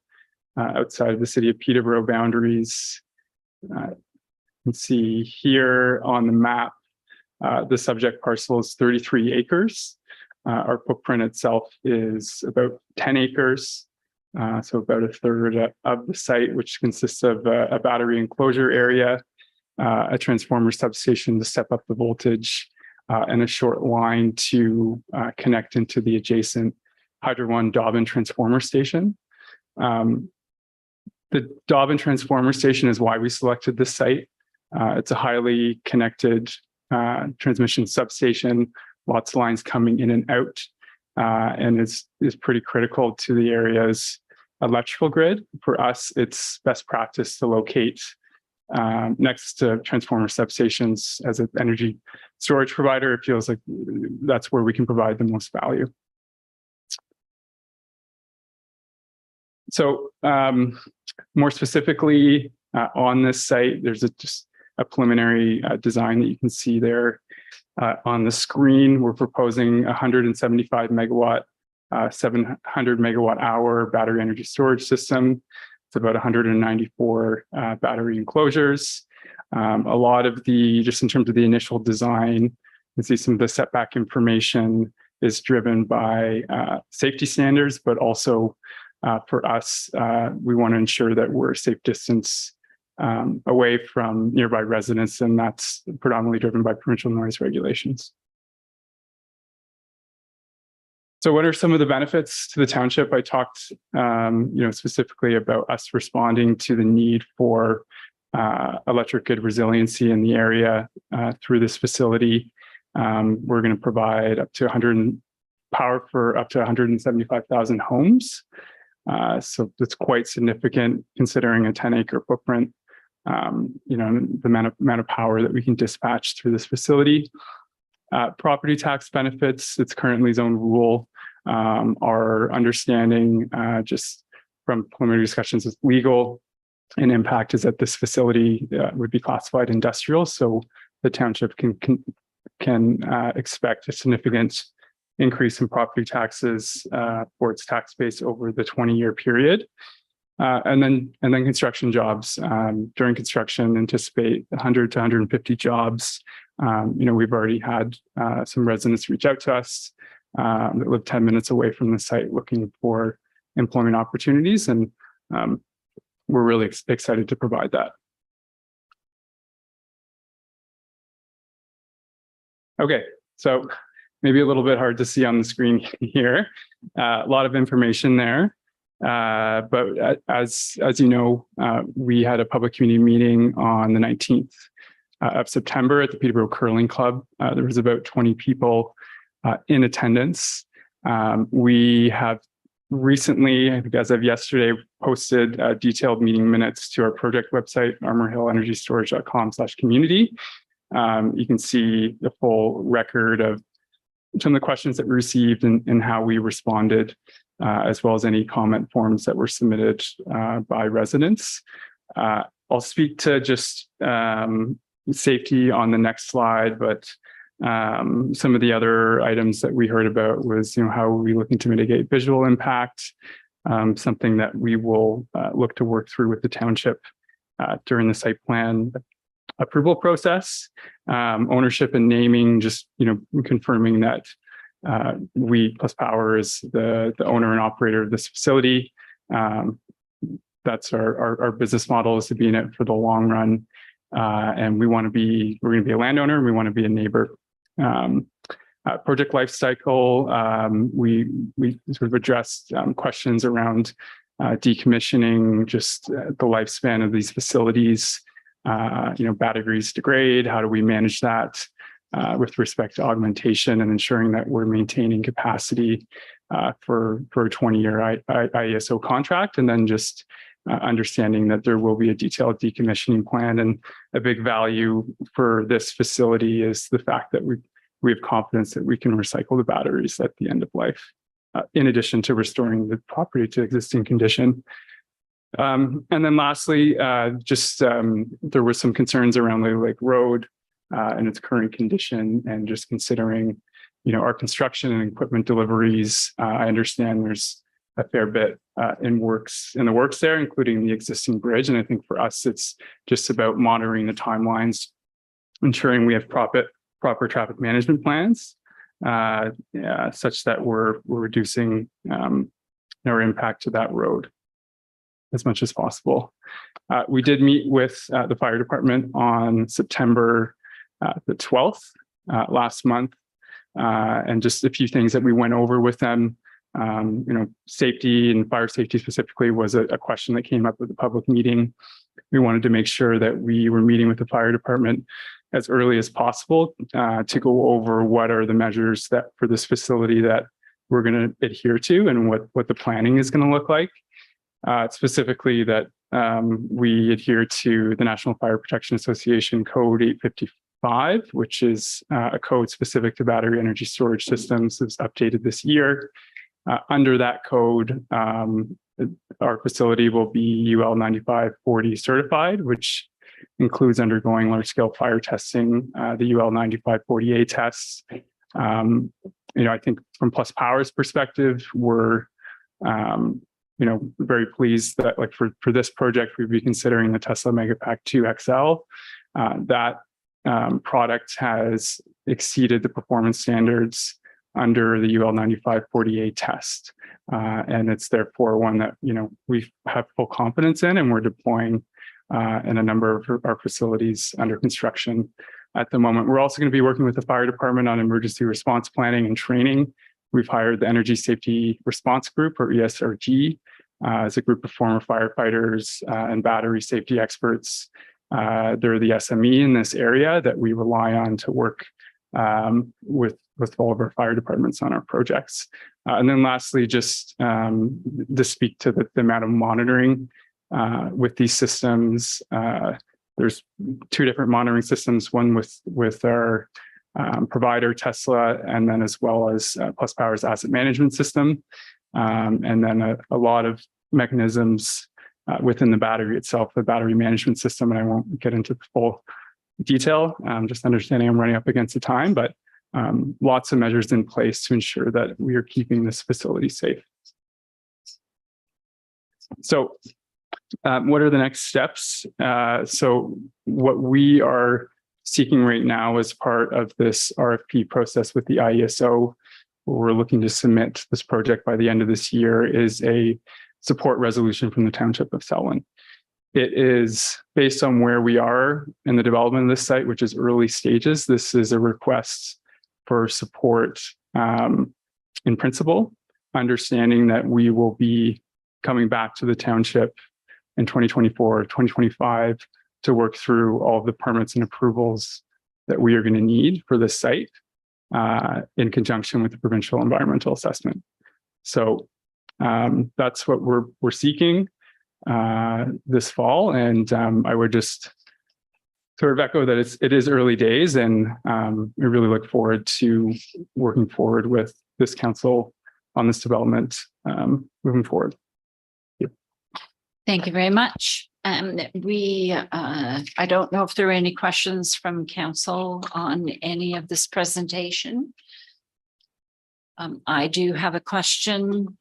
outside of the city of Peterborough boundaries. You can see here on the map, the subject parcel is 33 acres. Our footprint itself is about 10 acres. So about a third of the site, which consists of a battery enclosure area, a transformer substation to step up the voltage, and a short line to connect into the adjacent Hydro One Dobbin transformer station. The Dobbin transformer station is why we selected this site. It's a highly connected transmission substation, lots of lines coming in and out, and is pretty critical to the area's electrical grid. For us, it's best practice to locate next to transformer substations. As an energy storage provider, it feels like that's where we can provide the most value. So more specifically on this site, there's just a preliminary design that you can see there on the screen. We're proposing 175 megawatt, 700 megawatt hour battery energy storage system. It's about 194 battery enclosures. A lot of just in terms of the initial design, you can see some of the setback information is driven by safety standards, but also for us, we want to ensure that we're a safe distance away from nearby residents, and that's predominantly driven by provincial noise regulations. So what are some of the benefits to the township? I talked specifically about us responding to the need for electric grid resiliency in the area through this facility. We're going to provide up to power for up to 175,000 homes. So that's quite significant considering a 10-acre footprint. The amount of power that we can dispatch through this facility. Property tax benefits, it's currently zone rural. Our understanding just from preliminary discussions with legal and impact is that this facility would be classified industrial. So the township can expect a significant increase in property taxes for its tax base over the 20-year period. And then construction jobs. During construction, anticipate 100 to 150 jobs. We've already had some residents reach out to us that live 10 minutes away from the site looking for employment opportunities, and we're really excited to provide that. Okay, so maybe a little bit hard to see on the screen here. A lot of information there. But as you know, we had a public community meeting on the 19th of September at the Peterborough Curling Club. There was about 20 people in attendance. We have recently, I think as of yesterday, posted detailed meeting minutes to our project website, armorhillenergystorage.com/community. You can see the full record of some of the questions that we received and how we responded, as well as any comment forms that were submitted by residents. I'll speak to just safety on the next slide, but some of the other items that we heard about was, how are we looking to mitigate visual impact, something that we will look to work through with the township during the site plan approval process. Ownership and naming, just, confirming that we plus Power is the owner and operator of this facility. That's our business model, is to be in it for the long run. And we're going to be a landowner, and we want to be a neighbor. Project life cycle, we sort of addressed questions around decommissioning, just the lifespan of these facilities. Batteries degrade. How do we manage that with respect to augmentation and ensuring that we're maintaining capacity for a 20-year IESO contract, and then just understanding that there will be a detailed decommissioning plan. And a big value for this facility is the fact that we have confidence that we can recycle the batteries at the end of life, in addition to restoring the property to existing condition. And then lastly, there were some concerns around the Lake Road and its current condition, and just considering, our construction and equipment deliveries. I understand there's a fair bit in the works there, including the existing bridge. And I think for us, it's just about monitoring the timelines, ensuring we have proper traffic management plans, such that we're reducing our impact to that road as much as possible. We did meet with the fire department on September the 12th last month, and just a few things that we went over with them. Safety and fire safety specifically was a question that came up at the public meeting. We wanted to make sure that we were meeting with the fire department as early as possible to go over what are the measures that for this facility that we're going to adhere to, and what the planning is going to look like. Specifically that we adhere to the National Fire Protection Association Code 855, which is a code specific to battery energy storage systems. It was updated this year. Under that code, our facility will be UL 9540 certified, which includes undergoing large-scale fire testing, the UL 9540A tests. I think from Plus Power's perspective, we're very pleased that, like, for this project, we'd be considering the Tesla Megapack 2 XL. That product has exceeded the performance standards under the UL 9540A test. And it's therefore one that, we have full confidence in, and we're deploying in a number of our facilities under construction at the moment. We're also going to be working with the fire department on emergency response planning and training. We've hired the Energy Safety Response Group, or ESRG, as a group of former firefighters and battery safety experts. They're the SME in this area that we rely on to work with all of our fire departments on our projects. And then lastly, just to speak to the amount of monitoring with these systems. There's two different monitoring systems, one with our provider Tesla, and then as well as Plus Power's asset management system. And then a lot of mechanisms within the battery itself, the battery management system. And I won't get into the full detail, just understanding I'm running up against the time, but lots of measures in place to ensure that we are keeping this facility safe. So what are the next steps? So what we are seeking right now as part of this RFP process with the IESO, we're looking to submit this project by the end of this year, is a support resolution from the Township of Selwyn. It is based on where we are in the development of this site, which is early stages. This is a request for support in principle, understanding that we will be coming back to the township in 2024, 2025 to work through all of the permits and approvals that we are going to need for this site in conjunction with the provincial environmental assessment. So that's what we're seeking this fall. And I would just sort of echo that it is early days, and we really look forward to working forward with this council on this development moving forward. Thank you very much. I don't know if there are any questions from council on any of this presentation. I do have a question.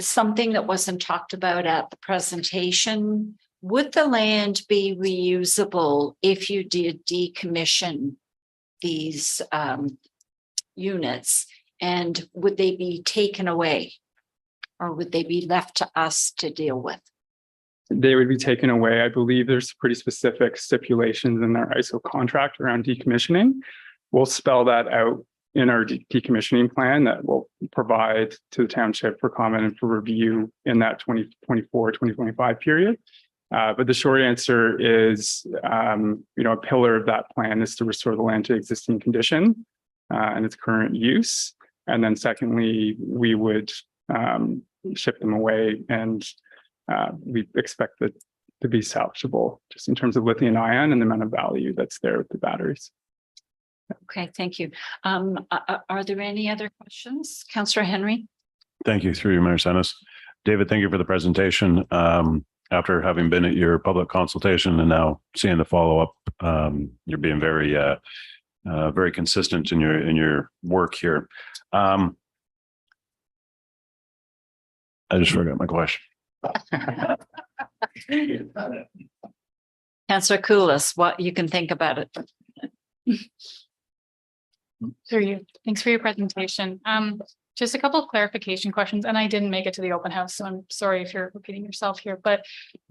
Something that wasn't talked about at the presentation would the land be reusable if you did decommission these units? And would they be taken away? Or would they be left to us to deal with? They would be taken away. I believe there's pretty specific stipulations in our ISO contract around decommissioning. We'll spell that out in our decommissioning plan that we'll provide to the township for comment and for review in that 2024-2025 period. But the short answer is, a pillar of that plan is to restore the land to existing condition and its current use. And then secondly, we would ship them away, and we expect that to be salvageable just in terms of lithium ion and the amount of value that's there with the batteries. Okay, thank you. Are there any other questions? Councillor Henry? Thank you, through you, Mayor Senes. David, thank you for the presentation. After having been at your public consultation and now seeing the follow-up, you're being very, very consistent in your work here. I just forgot my question. Councillor Koulis, what you can think about it? Through you. Thanks for your presentation. Just a couple of clarification questions, and I didn't make it to the open house, so I'm sorry if you're repeating yourself here, but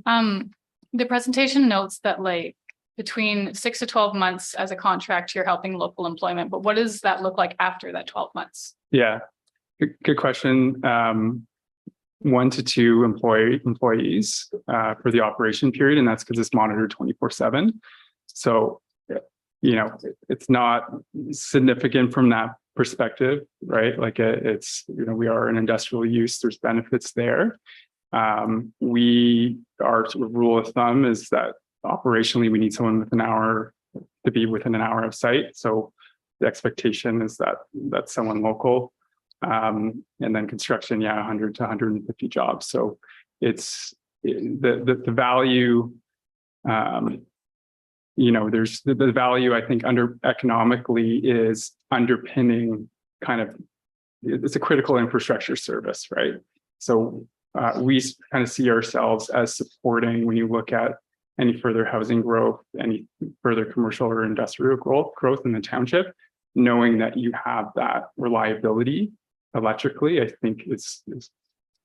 the presentation notes that like between 6 to 12 months as a contract, you're helping local employment, but what does that look like after that 12 months? Yeah, good question. 1 to 2 employees for the operation period, and that's because it's monitored 24/7. So, it's not significant from that perspective, right? Like it's, we are an industrial use, there's benefits there. Our sort of rule of thumb is that operationally we need someone with an hour to be within an hour of site. So the expectation is that that's someone local. And then construction, 100 to 150 jobs. So it's the value, there's the value, I think, economically is underpinning it's a critical infrastructure service, right? So we kind of see ourselves as supporting, when you look at any further housing growth, any further commercial or industrial growth in the township, knowing that you have that reliability electrically, I think is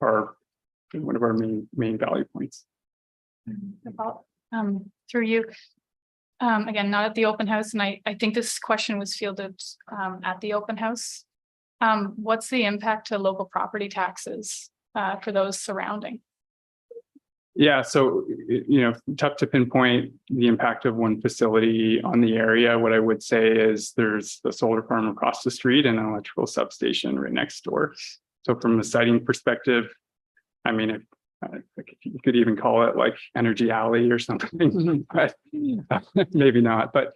one of our main value points. Through you. Again, not at the open house, and I think this question was fielded at the open house. What's the impact to local property taxes for those surrounding? Yeah, so, tough to pinpoint the impact of one facility on the area. What I would say is there's the solar farm across the street and an electrical substation right next door. So from a siting perspective, I mean, you could even call it like Energy Alley or something, but maybe not. But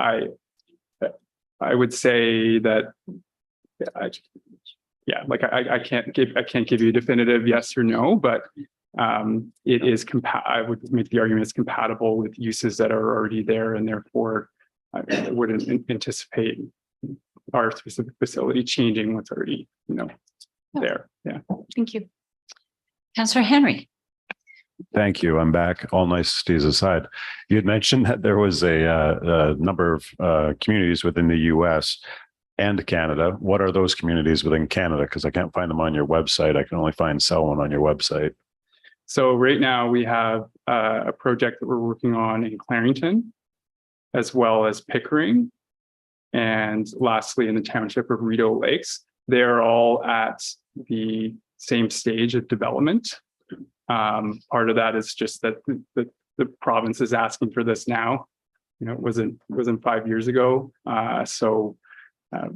I would say that, I can't give you a definitive yes or no, but it is I would make the argument it's compatible with uses that are already there, and therefore I wouldn't anticipate our specific facility changing what's already there. Yeah. Thank you. Councillor Henry. Thank you. I'm back. All niceties aside. You had mentioned that there was a number of communities within the US and Canada. What are those communities within Canada? Because I can't find them on your website. I can only find Selwyn on your website. So right now we have a project that we're working on in Clarington, as well as Pickering, and lastly in the township of Rideau Lakes. They're all at the same stage of development. Part of that is just that the province is asking for this now. It wasn't 5 years ago.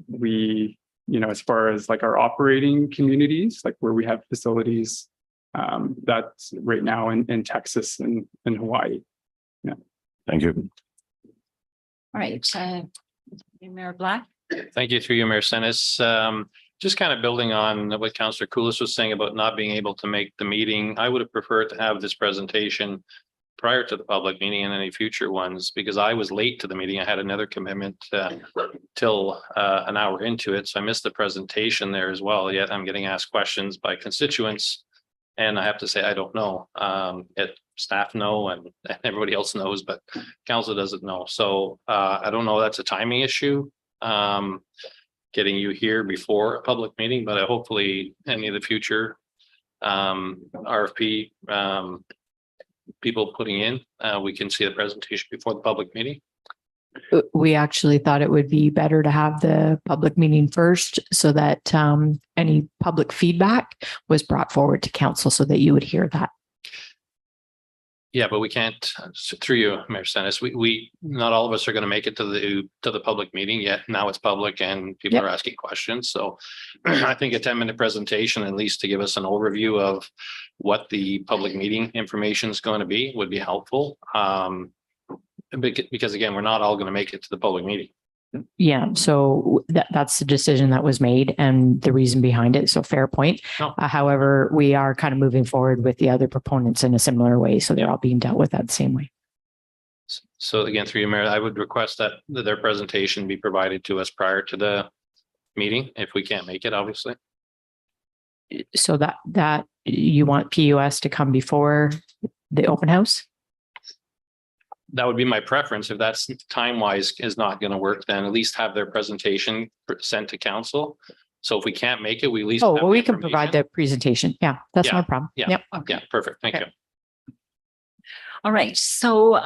We, as far as like our operating communities, like where we have facilities, that's right now in Texas and Hawaii. Yeah. Thank you. All right, Mayor Black. Thank you, through you, Mayor Senes. Just kind of building on what Councillor Koulis was saying about not being able to make the meeting. I would have preferred to have this presentation prior to the public meeting and any future ones, because I was late to the meeting. I had another commitment till an hour into it. So I missed the presentation there as well. Yet I'm getting asked questions by constituents And I have to say, I don't know. Staff know and everybody else knows, but council doesn't know. So I don't know. That's a timing issue. Getting you here before a public meeting, but hopefully any of the future RFP people putting in, we can see the presentation before the public meeting. We actually thought it would be better to have the public meeting first so that any public feedback was brought forward to council so that you would hear that. Yeah, but we can't, through you, Mayor Stennis, we not all of us are going to make it to the public meeting yet. Now it's public and people Yep. are asking questions. So I think a 10-minute presentation, at least to give us an overview of what the public meeting information is going to be, would be helpful. Because again, we're not all going to make it to the public meeting. Yeah, so that's the decision that was made and the reason behind it. So fair point. No. However, we are kind of moving forward with the other proponents in a similar way. So they're all being dealt with that the same way. So again, through you, Mayor, I would request that their presentation be provided to us prior to the meeting, if we can't make it, obviously. So that you want PUS to come before the open house? That would be my preference. If that's time-wise is not going to work, then at least have their presentation sent to council. So if we can't make it, we at least. Oh, have well, the we can provide information. the presentation. Yeah, that's Yeah, no problem. yeah. Yep. Yeah, perfect. Thank Okay. you. All right, so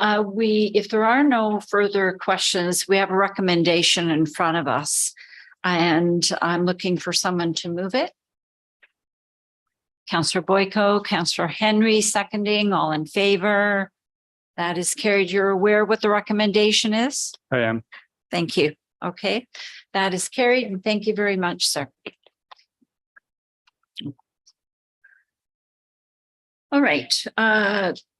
if there are no further questions, we have a recommendation in front of us. And I'm looking for someone to move it. Councillor Boyko, Councillor Henry seconding, all in favor. That is carried. You're aware what the recommendation is? I am. Thank you. Okay, that is carried and thank you very much, sir. All right,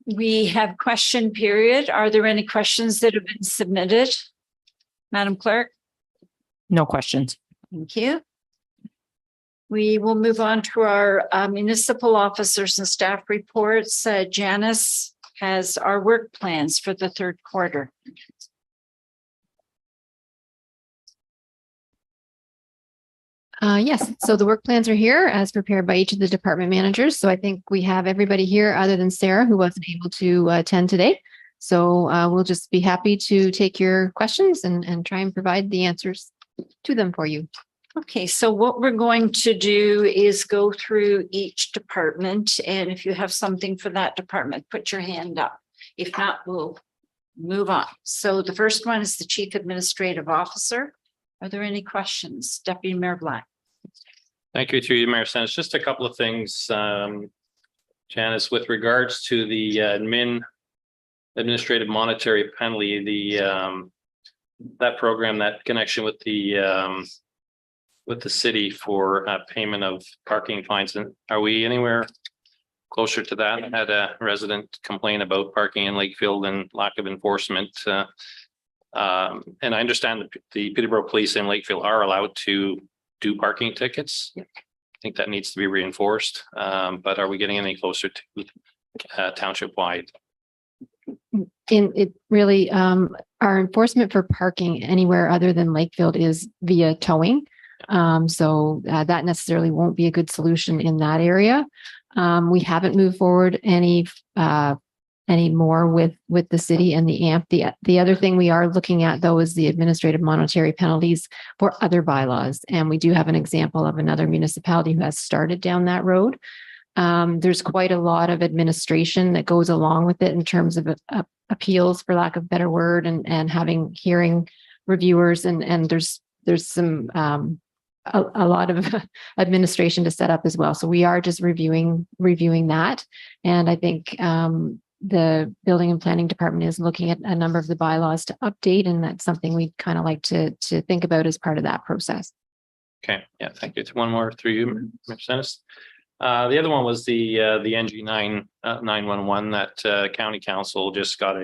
we have question period. Are there any questions that have been submitted? Madam Clerk? No questions. Thank you. We will move on to our municipal officers and staff reports. Janice has our work plans for the third quarter. Yes, so the work plans are here as prepared by each of the department managers. So I think we have everybody here other than Sarah, who wasn't able to attend today. So we'll just be happy to take your questions and try and provide the answers to them for you. Okay, so what we're going to do is go through each department, and if you have something for that department, put your hand up. If not, we'll move on. So the first one is the Chief Administrative Officer. Are there any questions? Deputy Mayor Black. Thank you, through you, Mayor Stennis. Just a couple of things, Janice, with regards to the administrative monetary penalty, that program, that connection with the city for payment of parking fines. And are we anywhere closer to that? I had a resident complain about parking in Lakefield and lack of enforcement. And I understand that the Peterborough Police in Lakefield are allowed to do parking tickets. I think that needs to be reinforced. But are we getting any closer to township wide? In it really, our enforcement for parking anywhere other than Lakefield is via towing. So that necessarily won't be a good solution in that area. We haven't moved forward any more with the city and the AMP. The other thing we are looking at though is the administrative monetary penalties for other bylaws. And we do have an example of another municipality who has started down that road. There's quite a lot of administration that goes along with it in terms of appeals, for lack of a better word, and having hearing reviewers, and there's some a lot of administration to set up as well. So we are just reviewing that. And I think the building and planning department is looking at a number of the bylaws to update, and that's something we'd kind of like to think about as part of that process. Okay, yeah, thank you. One more through you, Mr. Stennis. The other one was the NG 911 that county council just got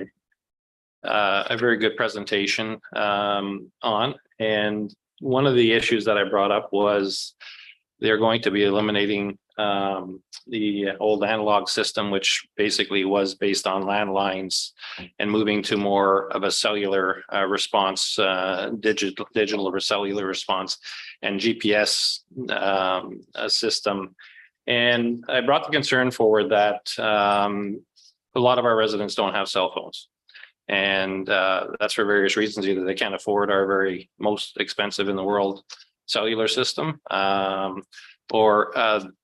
a very good presentation on. And one of the issues that I brought up was they're going to be eliminating the old analog system, which basically was based on landlines, and moving to more of a cellular response, digital or cellular response, and GPS system. And I brought the concern forward that a lot of our residents don't have cell phones. And that's for various reasons. Either they can't afford our very most expensive in the world cellular system, or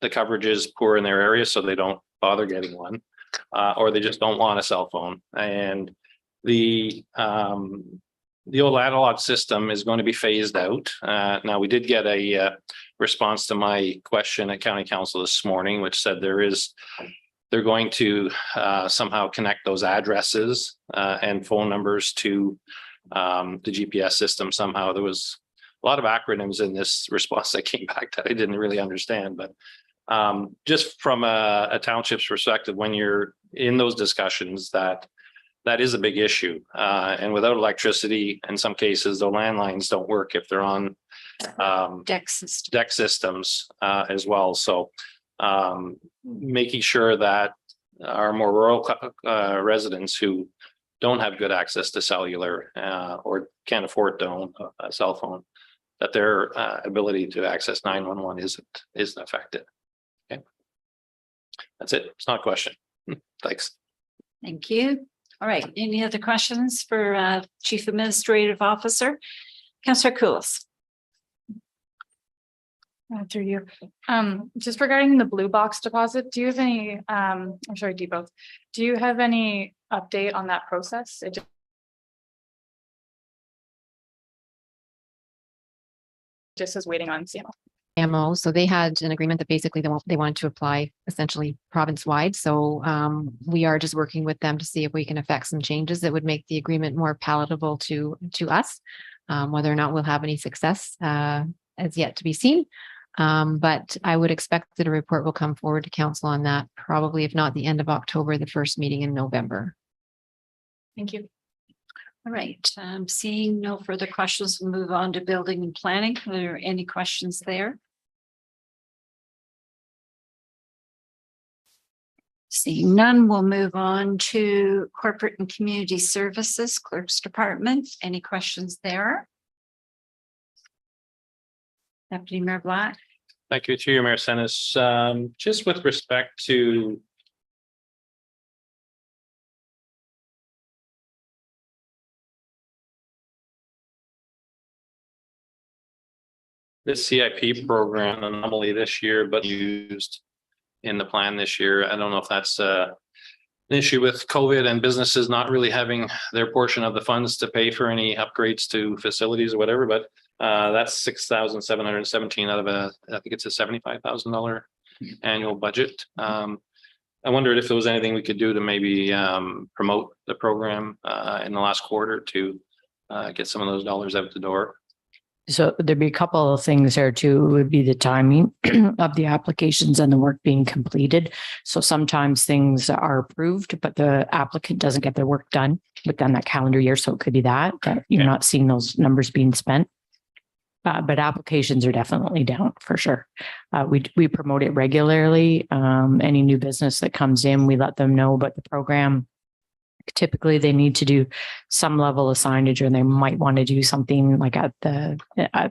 the coverage is poor in their area, so they don't bother getting one, or they just don't want a cell phone. And the old analog system is going to be phased out. Now, we did get a response to my question at County Council this morning, which said they're going to somehow connect those addresses and phone numbers to the GPS system somehow. There was a lot of acronyms in this response that came back that I didn't really understand, but just from a township's perspective, when you're in those discussions, that is a big issue. And without electricity, in some cases, the landlines don't work if they're on deck systems as well. So making sure that our more rural residents who don't have good access to cellular or can't afford to own a cell phone, that their ability to access 911 isn't affected. Okay, that's it. It's not a question. Thanks. Thank you. All right. Any other questions for Chief Administrative Officer? Councillor Cool's. Through you. Just regarding the blue box deposit, do you have any, I'm sorry, do both. Do you have any update on that process? It just is waiting on CMO. AMO. So they had an agreement that basically they wanted to apply essentially province-wide. So we are just working with them to see if we can affect some changes that would make the agreement more palatable to us. Whether or not we'll have any success is yet to be seen. But I would expect that a report will come forward to council on that, probably if not the end of October, the first meeting in November. Thank you. All right. Seeing no further questions, we'll move on to building and planning. Are there any questions there? Seeing none, we'll move on to corporate and community services, clerk's department. Any questions there? Deputy Mayor Black. Thank you to you, Mayor Senes. Just with respect to the CIP program anomaly this year, but used in the plan this year. I don't know if that's an issue with COVID and businesses not really having their portion of the funds to pay for any upgrades to facilities or whatever, but that's $6,717 out of I think it's a $75,000 annual budget. I wondered if there was anything we could do to maybe promote the program in the last quarter to get some of those dollars out the door. So there'd be a couple of things there too. It would be the timing of the applications and the work being completed. So sometimes things are approved, but the applicant doesn't get their work done within that calendar year. So it could be that you're not seeing those numbers being spent. But applications are definitely down for sure. We promote it regularly. Any new business that comes in, we let them know about the program. Typically, they need to do some level of signage, or they might want to do something like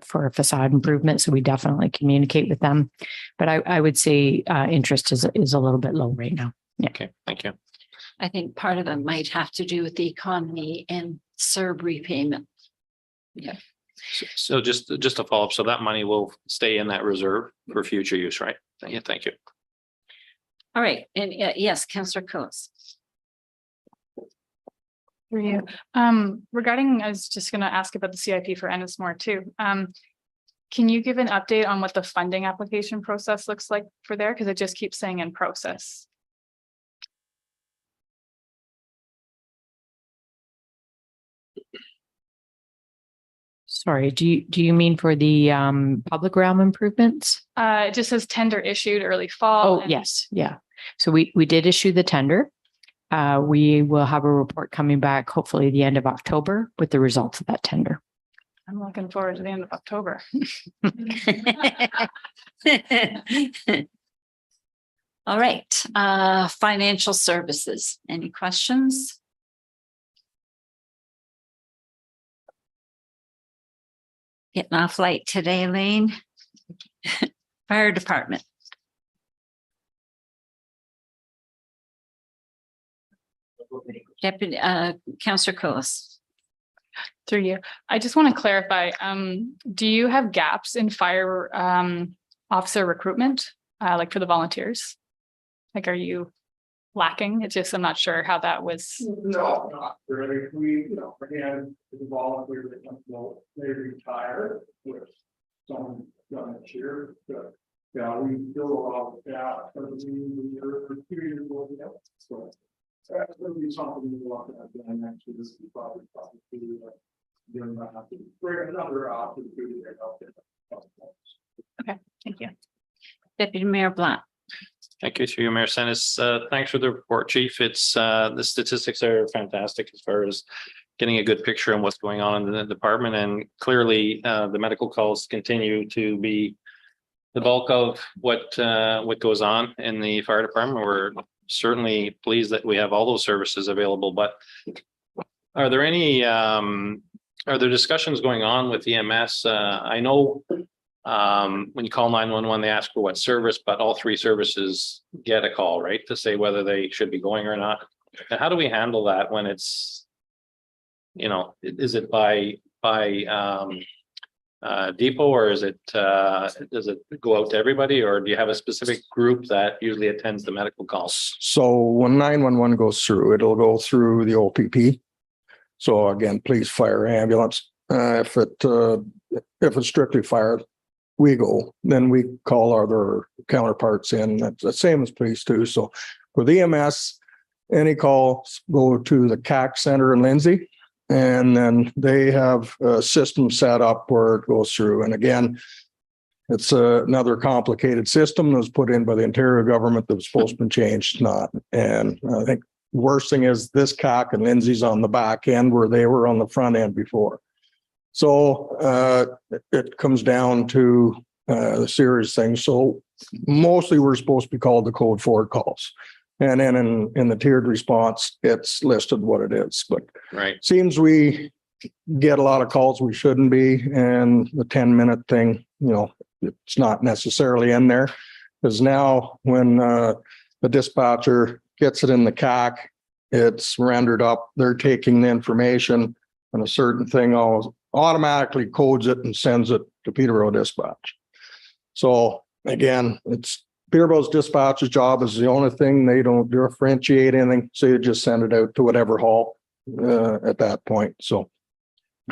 for a facade improvement. So we definitely communicate with them. But I would say interest is a little bit low right now. Yeah. Okay, thank you. I think part of it might have to do with the economy and CERB repayment. Yeah. So just to follow up, so that money will stay in that reserve for future use, right? Yeah, thank you. All right, and yes, Councillor Coates. For you. Regarding, I was just going to ask about the CIP for Ennismore too. Can you give an update on what the funding application process looks like for there? Because it just keeps saying in process. Sorry, do you mean for the public realm improvements? It just says tender issued early fall. Oh, yes. Yeah. So we did issue the tender. We will have a report coming back hopefully the end of October with the results of that tender. I'm looking forward to the end of October. All right, financial services. Any questions? Getting off light today, Lane. Fire department. Deputy, Councillor Colas. Through you. I just want to clarify, do you have gaps in fire officer recruitment, like for the volunteers? Like, are you lacking? It's just, I'm not sure how that was. No, not really. We, again, the volunteers that come, they retire with some done this year. But yeah, we fill a lot of that. So that's going to be something we're looking at. And actually, this is probably doing that. Bring another option to help. Okay, thank you. Deputy Mayor Blunt. Thank you, through you, Mayor Senes. Thanks for the report, Chief. It's the statistics are fantastic as far as getting a good picture on what's going on in the department. And clearly, the medical calls continue to be the bulk of what goes on in the fire department. We're certainly pleased that we have all those services available. But are there any are there discussions going on with EMS? I know when you call 911, they ask for what service, but all three services get a call, right, to say whether they should be going or not. And how do we handle that when it's, is it by depot, or is it does it go out to everybody, or do you have a specific group that usually attends the medical calls? So when 911 goes through, it'll go through the OPP. So again, police, fire, ambulance. If it's strictly fire, we go, then we call our other counterparts in. That's the same as police too. So with EMS, any calls go to the CAC Center in Lindsay, and then they have a system set up where it goes through. And again, it's another complicated system that was put in by the Ontario government that was supposed to be changed. It's not. And I think the worst thing is this CAC and Lindsay's on the back end where they were on the front end before. So it comes down to the serious things. So mostly we're supposed to be called the code 4 calls. And then in the tiered response, it's listed what it is. But right, seems we get a lot of calls we shouldn't be. And the 10-minute thing, it's not necessarily in there. Because now when the dispatcher gets it in the CAC, it's rendered up. They're taking the information and a certain thing automatically codes it and sends it to Peterborough Dispatch. So again, it's Peterborough's dispatch's job is the only thing. They don't differentiate anything. So you just send it out to whatever hall at that point. So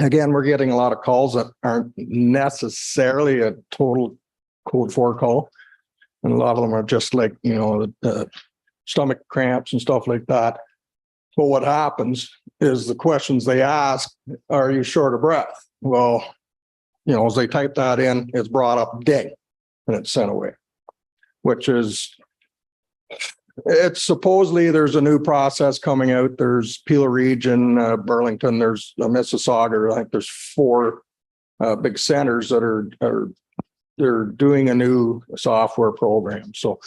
again, we're getting a lot of calls that aren't necessarily a total code 4 call. And a lot of them are just like, stomach cramps and stuff like that. But what happens is the questions they ask, are you short of breath? Well, as they type that in, it's brought up ding and it's sent away, which is, it's supposedly there's a new process coming out. There's Peel Region, Burlington, there's Mississauga. I think there's 4 big centers that they're doing a new software program. So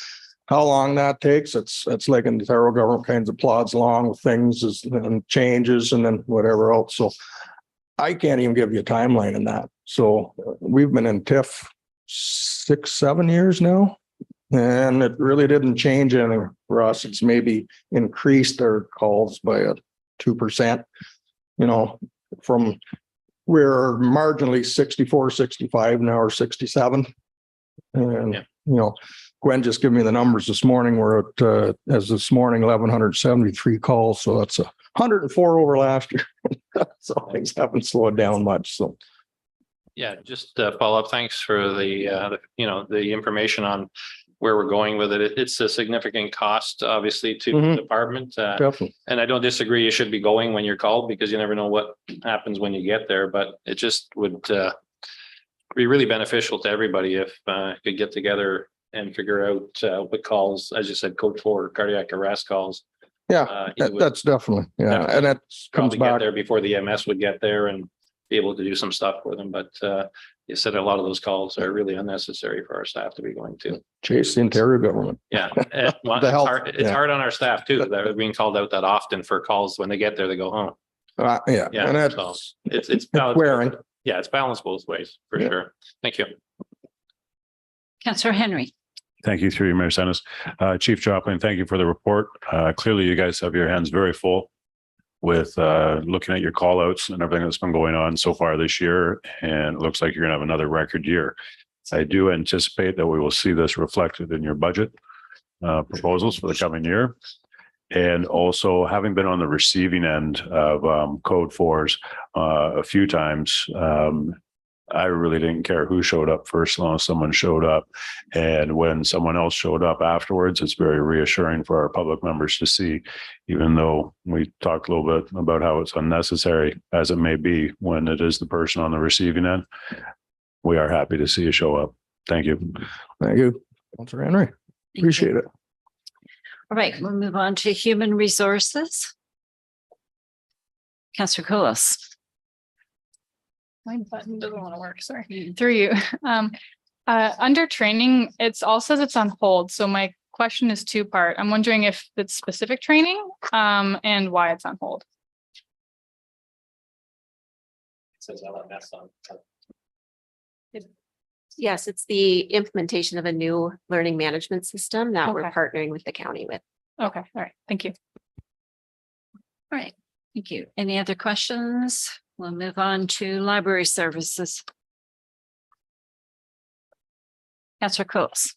how long that takes, it's like in the federal government kinds of plods along with things and changes and then whatever else. So I can't even give you a timeline in that. So we've been in TIF 6-7 years now, and it really didn't change anything for us. It's maybe increased our calls by 2%, from we're marginally 64, 65, now we're 67. And, Gwen just gave me the numbers this morning. We're at, as this morning, 1,173 calls. So that's 104 over last year. So things haven't slowed down much. So. Yeah, just follow up. Thanks for the information on where we're going with it. It's a significant cost, obviously, to the department. Definitely. And I don't disagree. You should be going when you're called because you never know what happens when you get there. But it just would be really beneficial to everybody if could get together and figure out what calls, as you said, code 4 cardiac arrest calls. Yeah, that's definitely. Yeah. And that comes back get there before the EMS would get there and be able to do some stuff for them. But you said a lot of those calls are really unnecessary for our staff to be going to. Chase the Ontario government. Yeah. It's hard on our staff too. They're being called out that often for calls. When they get there, they go home. Yeah. Yeah. And So it's wearing. Yeah, it's balanced both ways for sure. Thank you. Councillor Henry. Thank you, through you, Mayor Senes. Chief Joplin, thank you for the report. Clearly, you guys have your hands very full. with looking at your call outs and everything that's been going on so far this year. And it looks like you're gonna have another record year. I do anticipate that we will see this reflected in your budget proposals for the coming year. And also, having been on the receiving end of code fours a few times, I really didn't care who showed up first, as long as someone showed up. And when someone else showed up afterwards, it's very reassuring for our public members to see, even though we talked a little bit about how it's unnecessary as it may be when it is the person on the receiving end. We are happy to see you show up. Thank you. Thank you, Councillor Henry. Appreciate it. All right, we'll move on to human resources. Councillor Colas. My button doesn't want to work, sorry. Through you. Under training, it all says it's on hold. So my question is two-part. I'm wondering if it's specific training and why it's on hold. Yes, it's the implementation of a new learning management system that we're Okay. partnering with the county with. Okay, all right, thank you. All right, thank you. Any other questions? We'll move on to library services. Councillor Coles.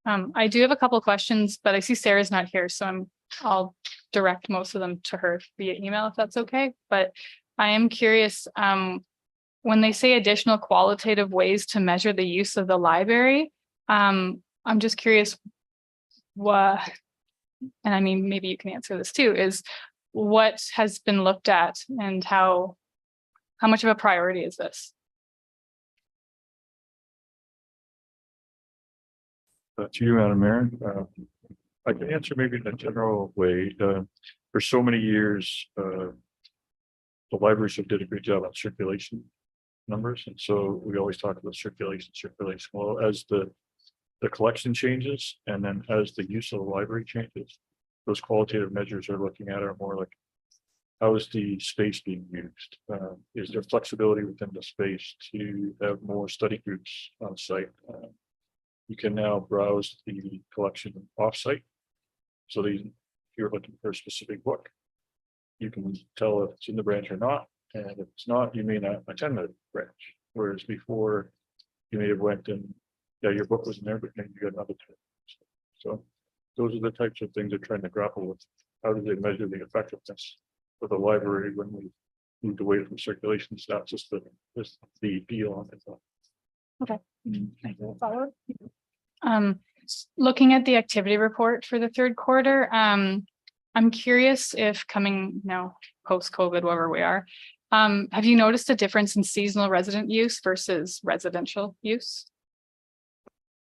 I do have a couple of questions, but I see Sarah's not here, so I'll direct most of them to her via email if that's okay. But I am curious, when they say additional qualitative ways to measure the use of the library, I'm just curious what, and I mean, maybe you can answer this too, is what has been looked at and how much of a priority is this? To you, Madam Mayor. I can answer maybe in a general way. For so many years, the libraries have did a great job on circulation numbers. And so we always talk about circulation. Well, as the collection changes and then as the use of the library changes, those qualitative measures are looking at are more like, how is the space being used? Is there flexibility within the space to have more study groups on site? You can now browse the collection offsite. So if you're looking for a specific book, you can tell if it's in the branch or not. And if it's not, you may not attend the branch. Whereas before, you may have went and, yeah, your book was in there, but then you got another time. So those are the types of things they're trying to grapple with. How do they measure the effectiveness of the library when we moved away from circulation? It's not just the appeal on it. Okay. Looking at the activity report for the third quarter, I'm curious if coming now post-COVID, wherever we are, have you noticed a difference in seasonal resident use versus residential use?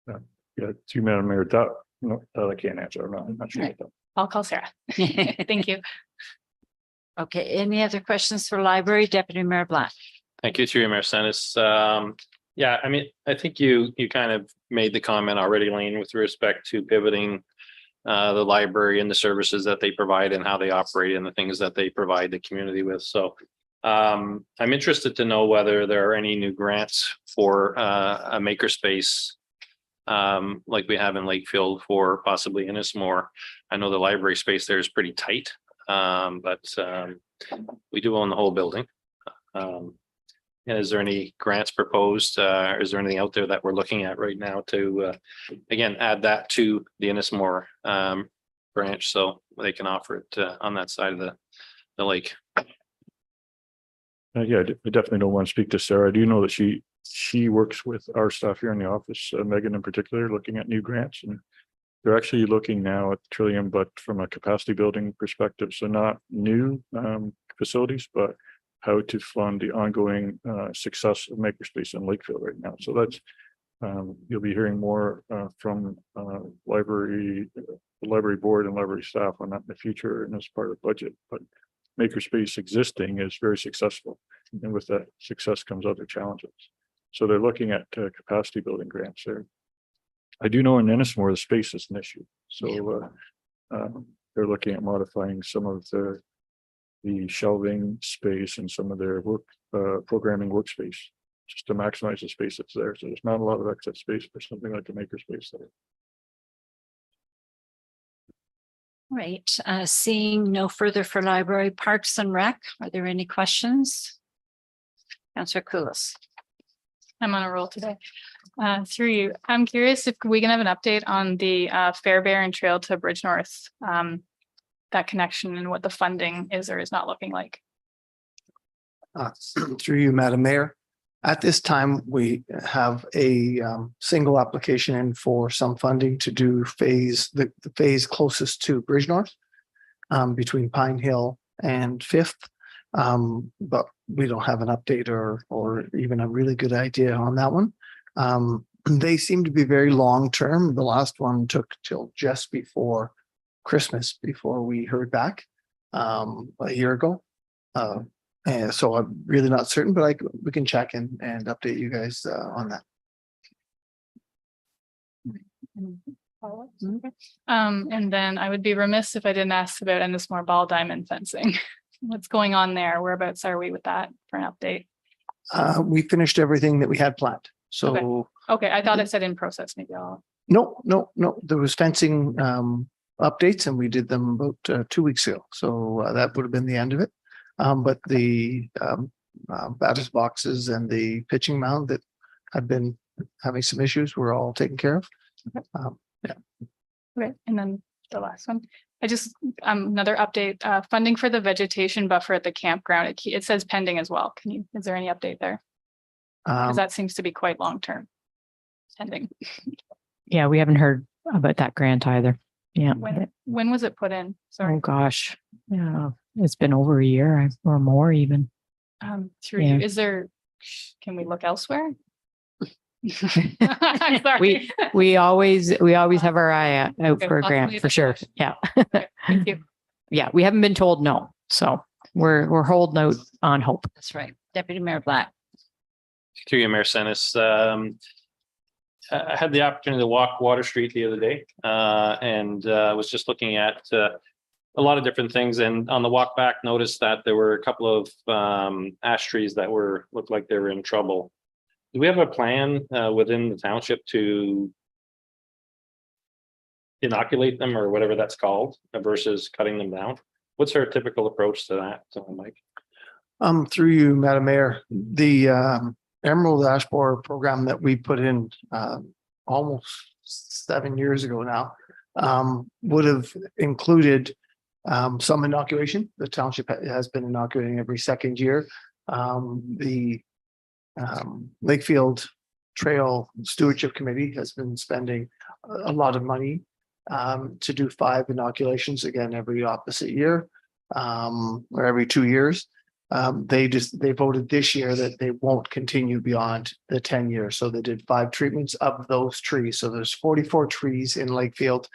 Yeah, to Madam Mayor, that I can't answer. I'm not sure. Right. I'll call Sarah. Thank you. Okay, any other questions for library? Deputy Mayor Black. Thank you, through you, Mayor Sennis. Yeah, I mean, I think you kind of made the comment already, Lane, with respect to pivoting the library and the services that they provide and how they operate and the things that they provide the community with. So I'm interested to know whether there are any new grants for a makerspace like we have in Lakefield for possibly Ennismore. I know the library space there is pretty tight, but we do own the whole building. And is there any grants proposed? Is there anything out there that we're looking at right now to, again, add that to the Ennismore branch so they can offer it on that side of the lake? Yeah, I definitely don't want to speak to Sarah. I do know that she works with our staff here in the office, Megan in particular, looking at new grants, and they're actually looking now at Trillium, but from a capacity building perspective. So not new facilities, but how to fund the ongoing success of Makerspace in Lakefield right now. So that's you'll be hearing more from the library board and library staff on that in the future and as part of the budget. But Makerspace existing is very successful, and with that success comes other challenges. So they're looking at capacity building grants there. I do know in Ennismore the space is an issue, so they're looking at modifying some of the shelving space and some of their work programming workspace just to maximize the space that's there. So there's not a lot of excess space for something like a makerspace there. Right, seeing no further for library, parks and rec, are there any questions? Councillor Kulis. I'm on a roll today. Through you, I'm curious if we can have an update on the Fairbairn Trail to Bridge North, that connection and what the funding is or is not looking like. Through you, Madam Mayor. At this time, we have a single application in for some funding to do the phase closest to Bridge North, between Pine Hill and Fifth. But we don't have an update or even a really good idea on that one. They seem to be very long term. The last one took till just before Christmas before we heard back a year ago. And so I'm really not certain, but we can check and update you guys on that. And then I would be remiss if I didn't ask about Ennismore ball diamond fencing. What's going on there? Whereabouts are we with that for an update? We finished everything that we had planned. So Okay, I thought it said in process. Maybe I'll. no. There was fencing updates, and we did them about 2 weeks ago. So that would have been the end of it. But the batters boxes and the pitching mound that had been having some issues were all taken care of. Yeah. Okay, and then the last one. I just another update. Funding for the vegetation buffer at the campground. It says pending as well. Is there any update there? Because that seems to be quite long term. Pending. Yeah, we haven't heard about that grant either. Yeah. When was it put in? Sorry. Oh, gosh. Yeah, it's been over a year or more even. Through Yeah. you, can we look elsewhere? I'm sorry. We always have our eye out Okay, for a possibly grant for sure. Yeah. Thank you. Yeah, we haven't been told no. So we're holding out on hope. That's right. Deputy Mayor Black. Through you, Mayor Senes. I had the opportunity to walk Water Street the other day and was just looking at a lot of different things. And on the walk back, noticed that there were a couple of ash trees that looked like they were in trouble. Do we have a plan within the township to inoculate them or whatever that's called versus cutting them down? What's our typical approach to that, Mike? Through you, Madam Mayor, the Emerald Ash Borer program that we put in almost 7 years ago now would have included some inoculation. The township has been inoculating every second year. The Lakefield Trail Stewardship Committee has been spending a lot of money to do 5 inoculations again every opposite year or every 2 years. They voted this year that they won't continue beyond the 10 years. So they did 5 treatments of those trees. So there's 44 trees in Lakefield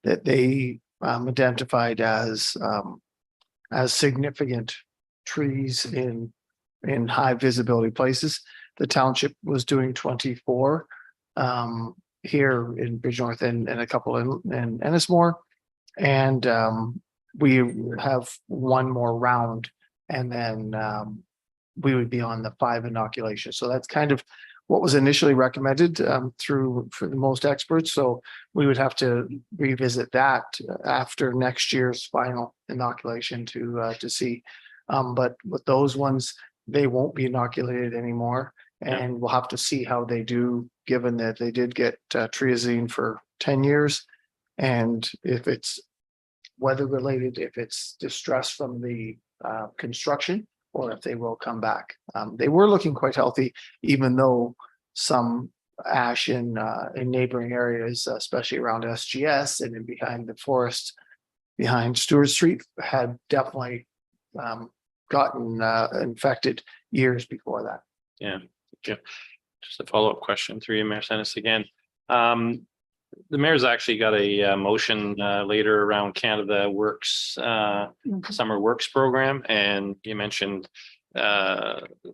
that they identified as significant trees in high visibility places. The township was doing 24 here in Bridge North and a couple in Ennismore. And we have one more round, and then we would be on the 5 inoculations. So that's kind of what was initially recommended for the most experts. So we would have to revisit that after next year's final inoculation to see. But with those ones, they won't be inoculated anymore. And we'll have to see how they do, given that they did get triazine for 10 years. And if it's weather related, if it's distress from the construction, or if they will come back. They were looking quite healthy, even though some ash in neighboring areas, especially around SGS and in behind the forest behind Stewart Street, had definitely gotten infected years before that. Yeah. Just a follow-up question through you, Mayor Senes again. The mayor's actually got a motion later around Canada Works Summer Works program, and you mentioned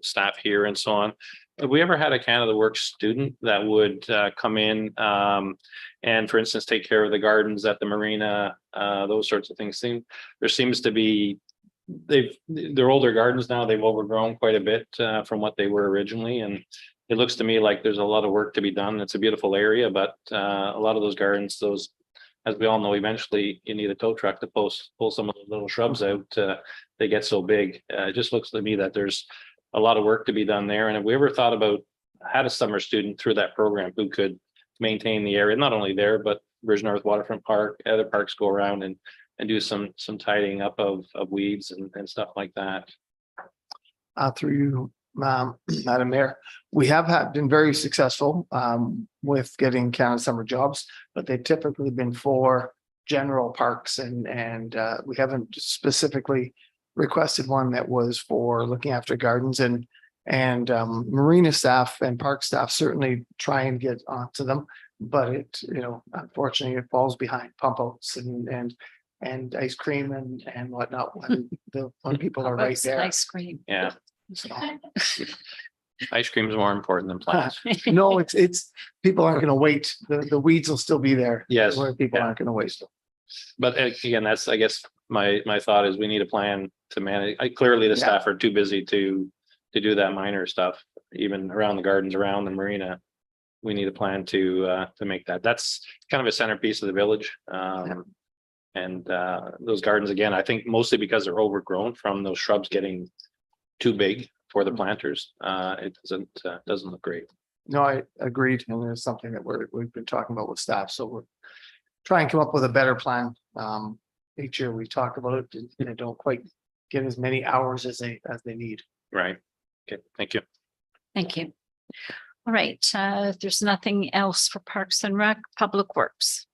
staff here and so on. Have we ever had a Canada Works student that would come in and, for instance, take care of the gardens at the marina, those sorts of things? There seems to be, they're older gardens now, they've overgrown quite a bit from what they were originally, and it looks to me like there's a lot of work to be done. It's a beautiful area, but a lot of those gardens, those as we all know, eventually you need a tow truck to pull some of the little shrubs out. They get so big. It just looks to me that there's a lot of work to be done there. And if we ever thought about, had a summer student through that program who could maintain the area, not only there, but Bridge North Waterfront Park, other parks, go around and do some tidying up of weeds and stuff like that. Through you, Madam Mayor, we have been very successful with getting Canada Summer Jobs, but they've typically been for general parks, and we haven't specifically requested one that was for looking after gardens, and marina staff and park staff certainly try and get onto them, but it, unfortunately it falls behind pump outs and ice cream and whatnot when people are right there. Ice cream. Yeah. So, Ice cream is more important than plants. no, it's people aren't going to wait. The weeds will still be there. Yes. Where people Yeah. aren't going to waste them. But again, that's, I guess, my thought is we need a plan to manage. Clearly the staff are too busy to do that minor stuff, even around the gardens, around the marina. We need a plan to make that. That's kind of a centerpiece of the village. And those gardens, again, I think mostly because they're overgrown from those shrubs getting too big for the planters. It doesn't look great. No, I agreed. And it's something that we've been talking about with staff. So we're trying to come up with a better plan. Each year we talk about it and they don't quite get as many hours as they need. Right. Okay. Thank you. Thank you. All right, there's nothing else for Parks and Rec, Public Works.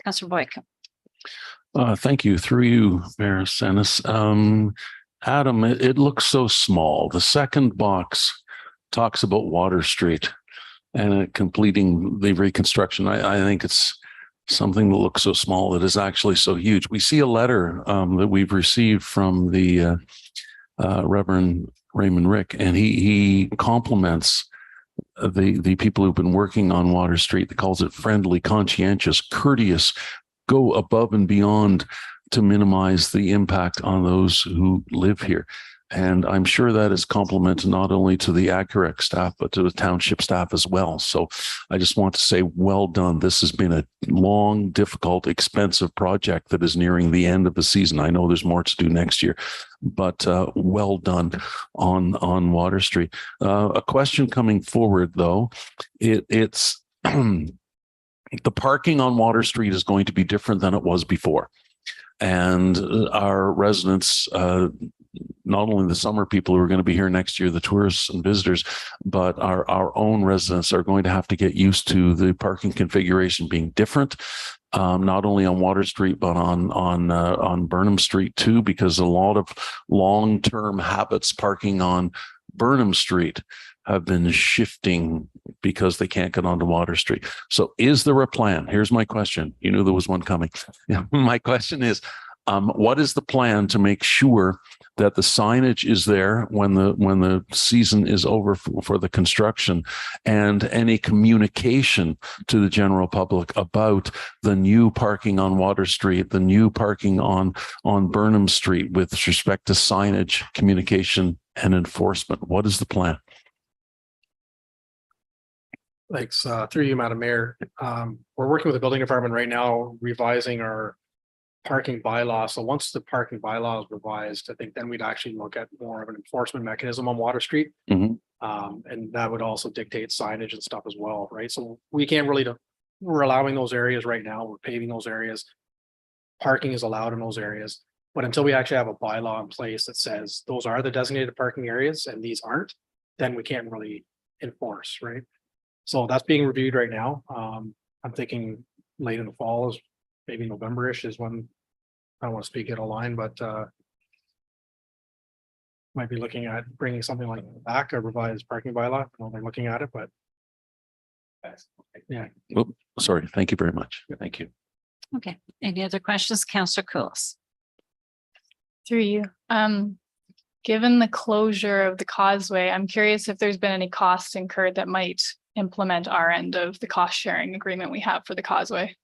Councillor Boyko. Thank you. Through you, Mayor Senes. Adam, it looks so small. The second box talks about Water Street and completing the reconstruction. I think it's something that looks so small that is actually so huge. We see a letter that we've received from the Reverend Raymond Rick, and he compliments the people who've been working on Water Street. He calls it friendly, conscientious, courteous, go above and beyond to minimize the impact on those who live here. And I'm sure that is compliment not only to the ACUREC staff, but to the township staff as well. So I just want to say, well done. This has been a long, difficult, expensive project that is nearing the end of the season. I know there's more to do next year, but well done on Water Street. A question coming forward, though, it's the parking on Water Street is going to be different than it was before. And our residents, not only the summer people who are going to be here next year, the tourists and visitors, but our own residents are going to have to get used to the parking configuration being different, not only on Water Street, but on Burnham Street too, because a lot of long-term habits parking on Burnham Street have been shifting because they can't get onto Water Street. So is there a plan? Here's my question. You knew there was one coming. My question is, what is the plan to make sure that the signage is there when the season is over for the construction, and any communication to the general public about the new parking on Water Street, the new parking on Burnham Street with respect to signage, communication, and enforcement? What is the plan? Thanks. Through you, Madam Mayor. We're working with the building department right now, revising our parking bylaw. So once the parking bylaw is revised, I think then we'd actually look at more of an enforcement mechanism on Water Street. And that would also dictate signage and stuff as well, right? So we can't really, we're allowing those areas right now. We're paving those areas. Parking is allowed in those areas. But until we actually have a bylaw in place that says those are the designated parking areas and these aren't, then we can't really enforce, right? So that's being reviewed right now. I'm thinking late in the fall is maybe November-ish is when, I don't want to speak out of line, but might be looking at bringing something like back, a revised parking bylaw. Well, they're looking at it, but yeah. Oh, sorry. Thank you very much. Thank you. Okay. Any other questions? Councillor Coles. Through you. Given the closure of the causeway, I'm curious if there's been any costs incurred that might implement our end of the cost sharing agreement we have for the causeway.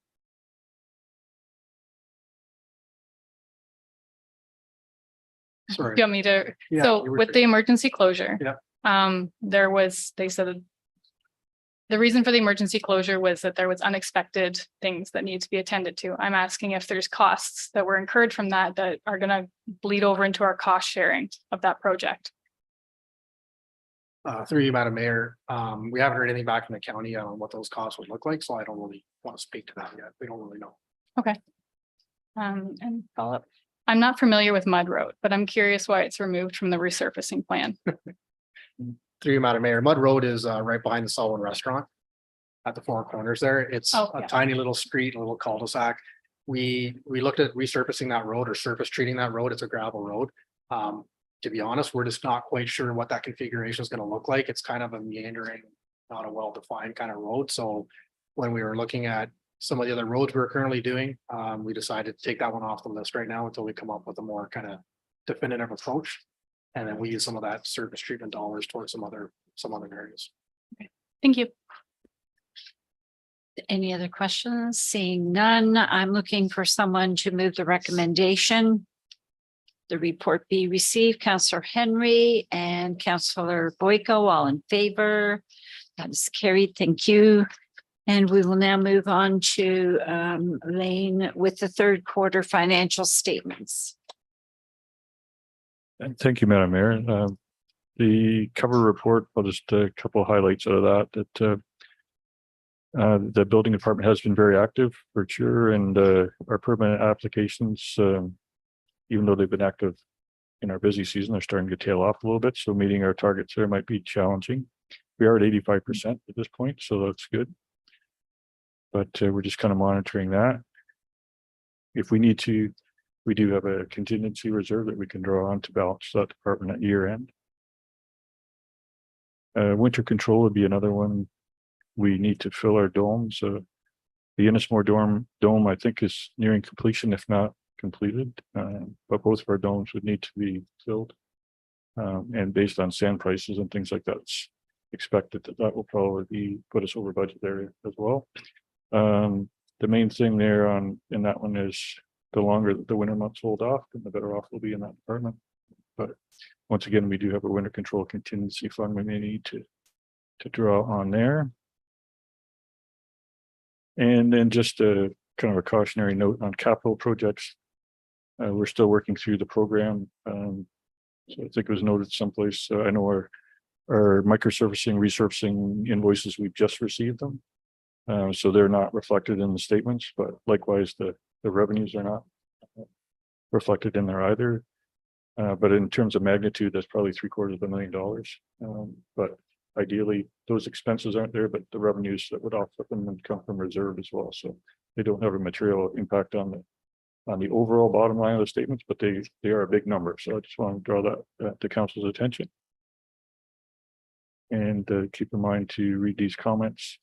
Sorry. Do you want me to? Yeah, So you were with saying. the emergency closure, Yeah. there was, they said the reason for the emergency closure was that there was unexpected things that need to be attended to. I'm asking if there's costs that were incurred from that are going to bleed over into our cost sharing of that project. Through you, Madam Mayor, we haven't heard anything back from the county on what those costs would look like, so I don't really want to speak to that yet. We don't really know. Okay. And follow up. I'm not familiar with Mud Road, but I'm curious why it's removed from the resurfacing plan. Through you, Madam Mayor, Mud Road is right behind the Sullivan Restaurant at the Four Corners there. It's Oh, a yeah. tiny little street, a little cul-de-sac. We looked at resurfacing that road or surface treating that road. It's a gravel road. To be honest, we're just not quite sure what that configuration is going to look like. It's kind of a meandering, not a well-defined kind of road. So when we were looking at some of the other roads we're currently doing, we decided to take that one off the list right now until we come up with a more kind of definitive approach. And then we use some of that surface treatment dollars towards some other areas. Thank you. Any other questions? Seeing none, I'm looking for someone to move the recommendation. The report be received. Councillor Henry and Councillor Boyko, all in favor. That is carried. Thank you. And we will now move on to Lane with the third quarter financial statements. And thank you, Madam Mayor. The cover report, I'll just a couple of highlights out of that. The building department has been very active for sure, and our permanent applications, even though they've been active in our busy season, they're starting to tail off a little bit. So meeting our targets there might be challenging. We are at 85% at this point, so that's good. But we're just kind of monitoring that. If we need to, we do have a contingency reserve that we can draw on to balance that department at year end. Winter control would be another one. We need to fill our domes. The Ennismore dome, I think, is nearing completion, if not completed. But both of our domes would need to be filled. And based on sand prices and things like that, it's expected that will probably put us over budget there as well. The main thing there in that one is the longer the winter months hold off, then the better off we'll be in that department. But once again, we do have a winter control contingency fund we may need to draw on there. And then just a kind of a cautionary note on capital projects. We're still working through the program. So I think it was noted someplace. I know our microservicing, resurfacing invoices, we've just received them. So they're not reflected in the statements, but likewise, the revenues are not reflected in there either. But in terms of magnitude, that's probably $750,000. But ideally, those expenses aren't there, but the revenues that would offset them would come from reserve as well. So they don't have a material impact on the overall bottom line of the statements, but they are a big number. So I just want to draw that to council's attention. And keep in mind to read these comments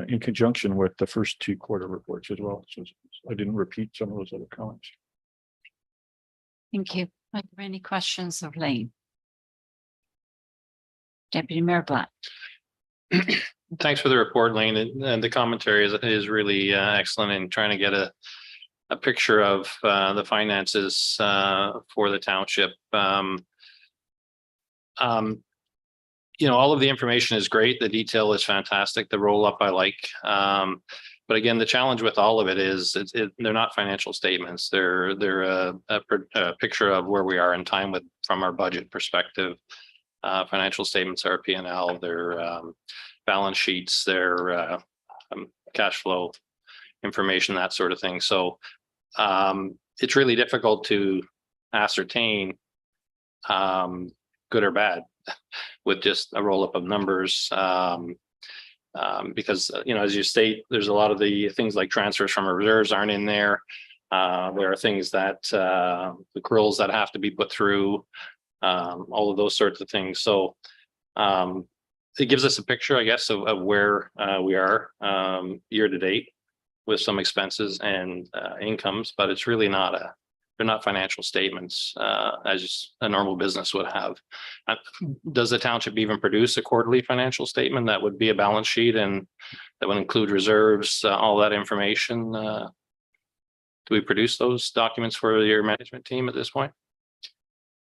in conjunction with the first two quarter reports as well. So I didn't repeat some of those other comments. Thank you. Are there any questions of Lane? Deputy Mayor Black. Thanks for the report, Lane, and the commentary is really excellent in trying to get a picture of the finances for the township. All of the information is great. The detail is fantastic. The roll up I like. But again, the challenge with all of it is they're not financial statements. They're a picture of where we are in time from our budget perspective. Financial statements are P&L, their balance sheets, their cash flow information, that sort of thing. So it's really difficult to ascertain good or bad with just a roll up of numbers. Because, as you state, there's a lot of the things like transfers from reserves aren't in there. There are things that the accruals that have to be put through, all of those sorts of things. So it gives us a picture, I guess, of where we are year to date with some expenses and incomes, but it's really they're not financial statements as a normal business would have. Does the township even produce a quarterly financial statement that would be a balance sheet and that would include reserves, all that information? Do we produce those documents for your management team at this point?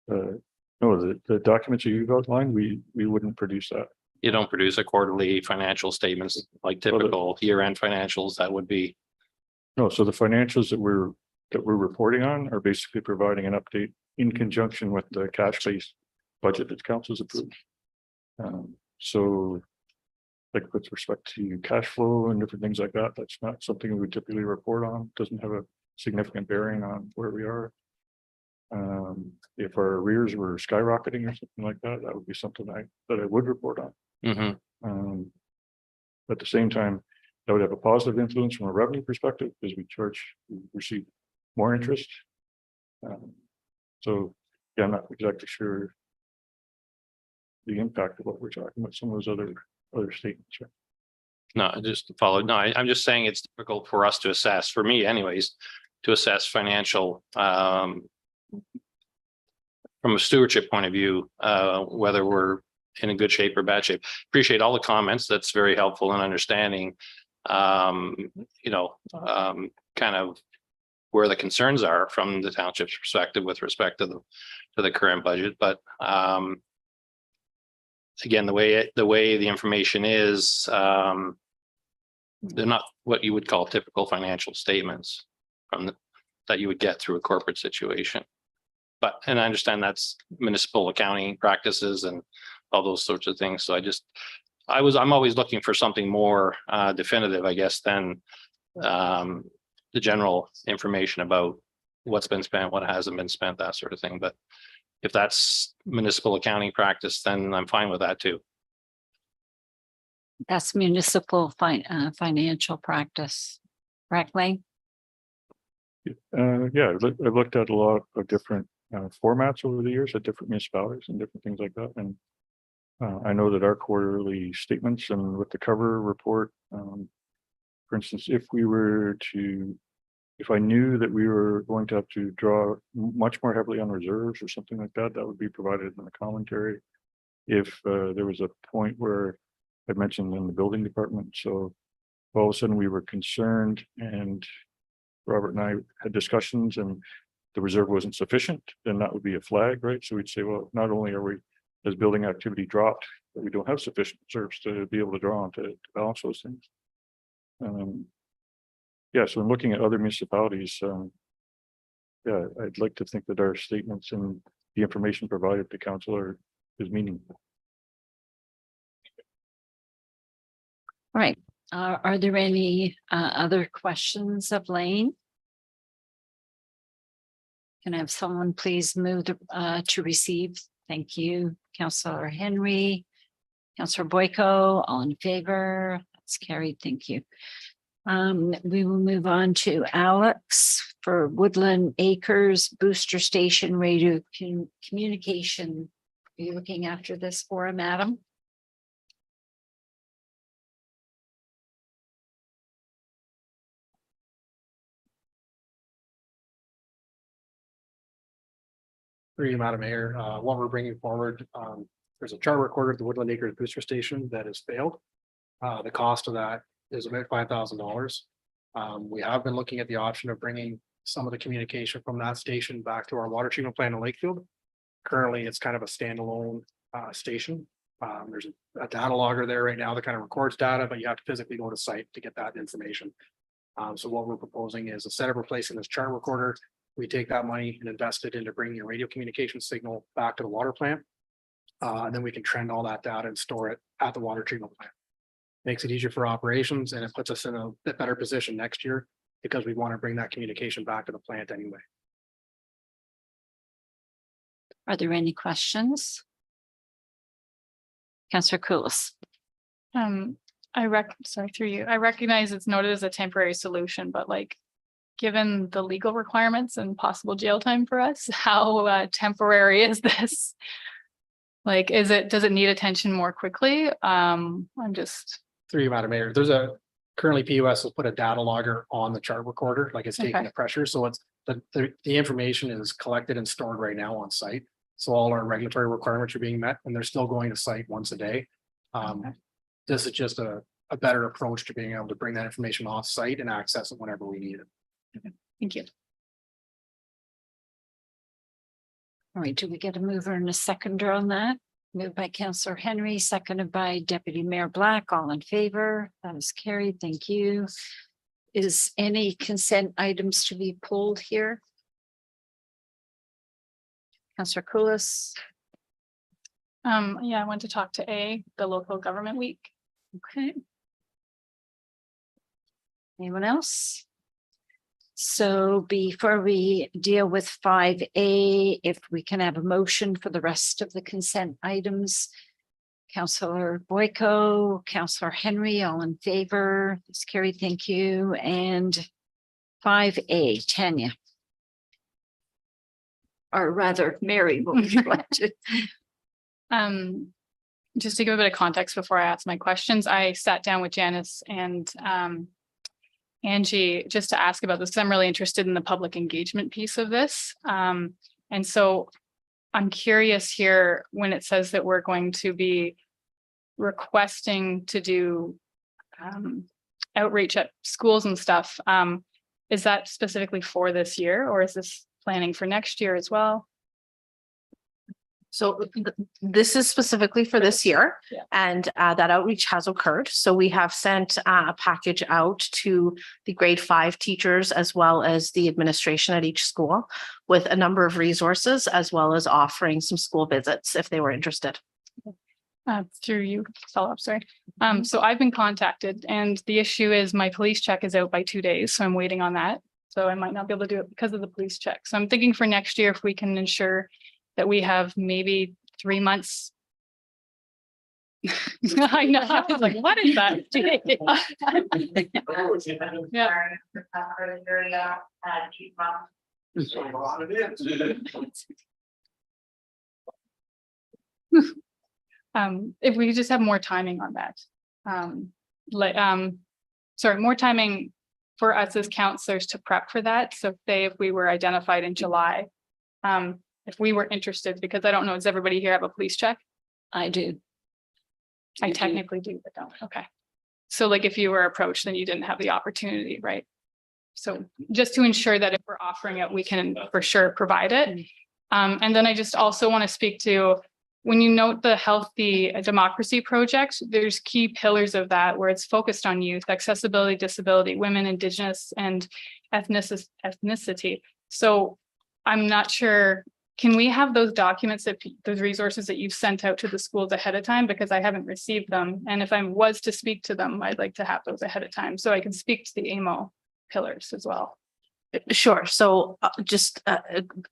No, the documents you've outlined, we wouldn't produce that. you don't produce a quarterly financial statements like typical year-end financials, that would be. No, so the financials that we're reporting on are basically providing an update in conjunction with the cash-based budget that council's approved. So like with respect to cash flow and different things like that, that's not something we would typically report on, doesn't have a significant bearing on where we are. If our arrears were skyrocketing or something like that, that would be something that I would report on. At the same time, that would have a positive influence from a revenue perspective because we receive more interest. So yeah, I'm not exactly sure the impact of what we're talking about, some of those other statements. Right? No, just to follow. No, I'm just saying it's difficult for us to assess, for me anyways, to assess financial from a stewardship point of view, whether we're in a good shape or bad shape. Appreciate all the comments. That's very helpful in understanding, kind of where the concerns are from the township's perspective with respect to the current budget. But again, the way the information is, they're not what you would call typical financial statements that you would get through a corporate situation. And I understand that's municipal accounting practices and all those sorts of things. So I'm always looking for something more definitive, I guess, than the general information about what's been spent, what hasn't been spent, that sort of thing. But if that's municipal accounting practice, then I'm fine with that too. That's municipal financial practice, correct, Wayne? Yeah, I've looked at a lot of different formats over the years at different municipalities and different things like that. And I know that our quarterly statements and with the cover report, for instance, if I knew that we were going to have to draw much more heavily on reserves or something like that, that would be provided in the commentary. If there was a point where I mentioned in the building department, so all of a sudden we were concerned and Robert and I had discussions and the reserve wasn't sufficient, then that would be a flag, right? So we'd say, well, not only has building activity dropped, but we don't have sufficient reserves to be able to draw on to balance those things. Yeah, so in looking at other municipalities, yeah, I'd like to think that our statements and the information provided to council is meaningful. All right. Are there any other questions of Lane? Can I have someone please move to receive? Thank you, Councillor Henry, Councillor Boyko, all in favor? That's carried. Thank you. We will move on to Alex for Woodland Acres Booster Station Radio Communication. Are you looking after this for him, Madam? Through you, Madam Mayor, what we're bringing forward, there's a chart recorder at the Woodland Acres Booster Station that has failed. The cost of that is about $5,000. We have been looking at the option of bringing some of the communication from that station back to our water treatment plant in Lakefield. Currently, it's kind of a standalone station. There's a data logger there right now that kind of records data, but you have to physically go to site to get that information. So what we're proposing is instead of replacing this chart recorder, we take that money and invest it into bringing a radio communication signal back to the water plant. And then we can trend all that data and store it at the water treatment plant. Makes it easier for operations and it puts us in a bit better position next year because we want to bring that communication back to the plant anyway. Are there any questions? Councillor Koulis. Sorry, through you. I recognize it's noted as a temporary solution, but like, given the legal requirements and possible jail time for us, how temporary is this? Like, does it need attention more quickly? I'm just. Through you, Madam Mayor, currently PUS will put a data logger on the chart recorder, like it's taking the pressure. So it's the information is collected and stored right now on site. So all our regulatory requirements are being met and they're still going to site once a day. This is just a better approach to being able to bring that information off site and access it whenever we need it. Okay. Thank you. All right, do we get a mover and a seconder on that? Moved by Councillor Henry, seconded by Deputy Mayor Black. All in favor? That is carried. Thank you. Is any consent items to be pulled here? Councillor Koulis. Yeah, I went to talk to the local government week. Okay. Anyone else? So before we deal with 5A, if we can have a motion for the rest of the consent items. Councillor Boyko, Councillor Henry, all in favor? It's carried. Thank you. And 5A, Tanya. Or rather, Mary, what would you like to? Just to give a bit of context before I ask my questions, I sat down with Janice and Angie just to ask about this because I'm really interested in the public engagement piece of this. And so I'm curious here when it says that we're going to be requesting to do outreach at schools and stuff. Is that specifically for this year or is this planning for next year as well? So this is specifically for this year, and that outreach has occurred. So we have sent a package out to the grade 5 teachers as well as the administration at each school with a number of resources as well as offering some school visits if they were interested. Through you, follow up, sorry. So I've been contacted and the issue is my police check is out by 2 days. So I'm waiting on that. So I might not be able to do it because of the police check. So I'm thinking for next year, if we can ensure that we have maybe 3 months. I know, I was like, what is that? If we just have more timing on that. Sorry, more timing for us as counselors to prep for that. So say if we were identified in July, if we were interested, because I don't know, does everybody here have a police check? I do. I technically do, but don't. Okay. So like if you were approached, then you didn't have the opportunity, right? So just to ensure that if we're offering it, we can for sure provide it. And then I just also want to speak to when you note the Healthy Democracy Project, there's key pillars of that where it's focused on youth, accessibility, disability, women, Indigenous, and ethnicity. So I'm not sure, can we have those documents, that those resources that you've sent out to the schools ahead of time? Because I haven't received them. And if I was to speak to them, I'd like to have those ahead of time so I can speak to the AMO pillars as well. Sure. So just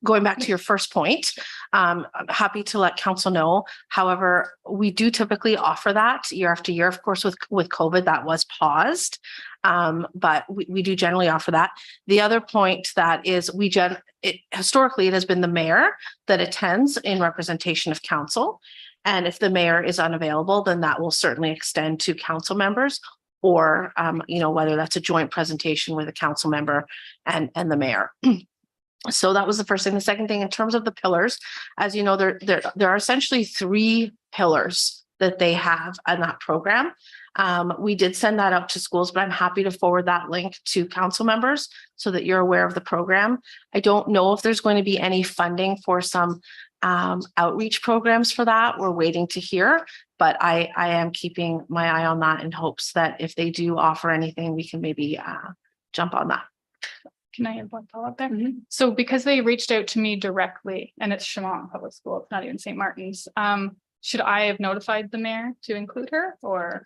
going back to your first point, I'm happy to let council know. However, we do typically offer that year after year. Of course, with COVID, that was paused, but we do generally offer that. The other point that is historically, it has been the mayor that attends in representation of council. And if the mayor is unavailable, then that will certainly extend to council members. Or, whether that's a joint presentation with a council member and the mayor. So that was the first thing. The second thing, in terms of the pillars, as you know, there are essentially 3 pillars that they have in that program. We did send that out to schools, but I'm happy to forward that link to council members so that you're aware of the program. I don't know if there's going to be any funding for some outreach programs for that. We're waiting to hear, but I am keeping my eye on that in hopes that if they do offer anything, we can maybe jump on that. Can I have one follow-up there? So because they reached out to me directly, and it's Chemung Public School, it's not even St. Martin's, should I have notified the mayor to include her, or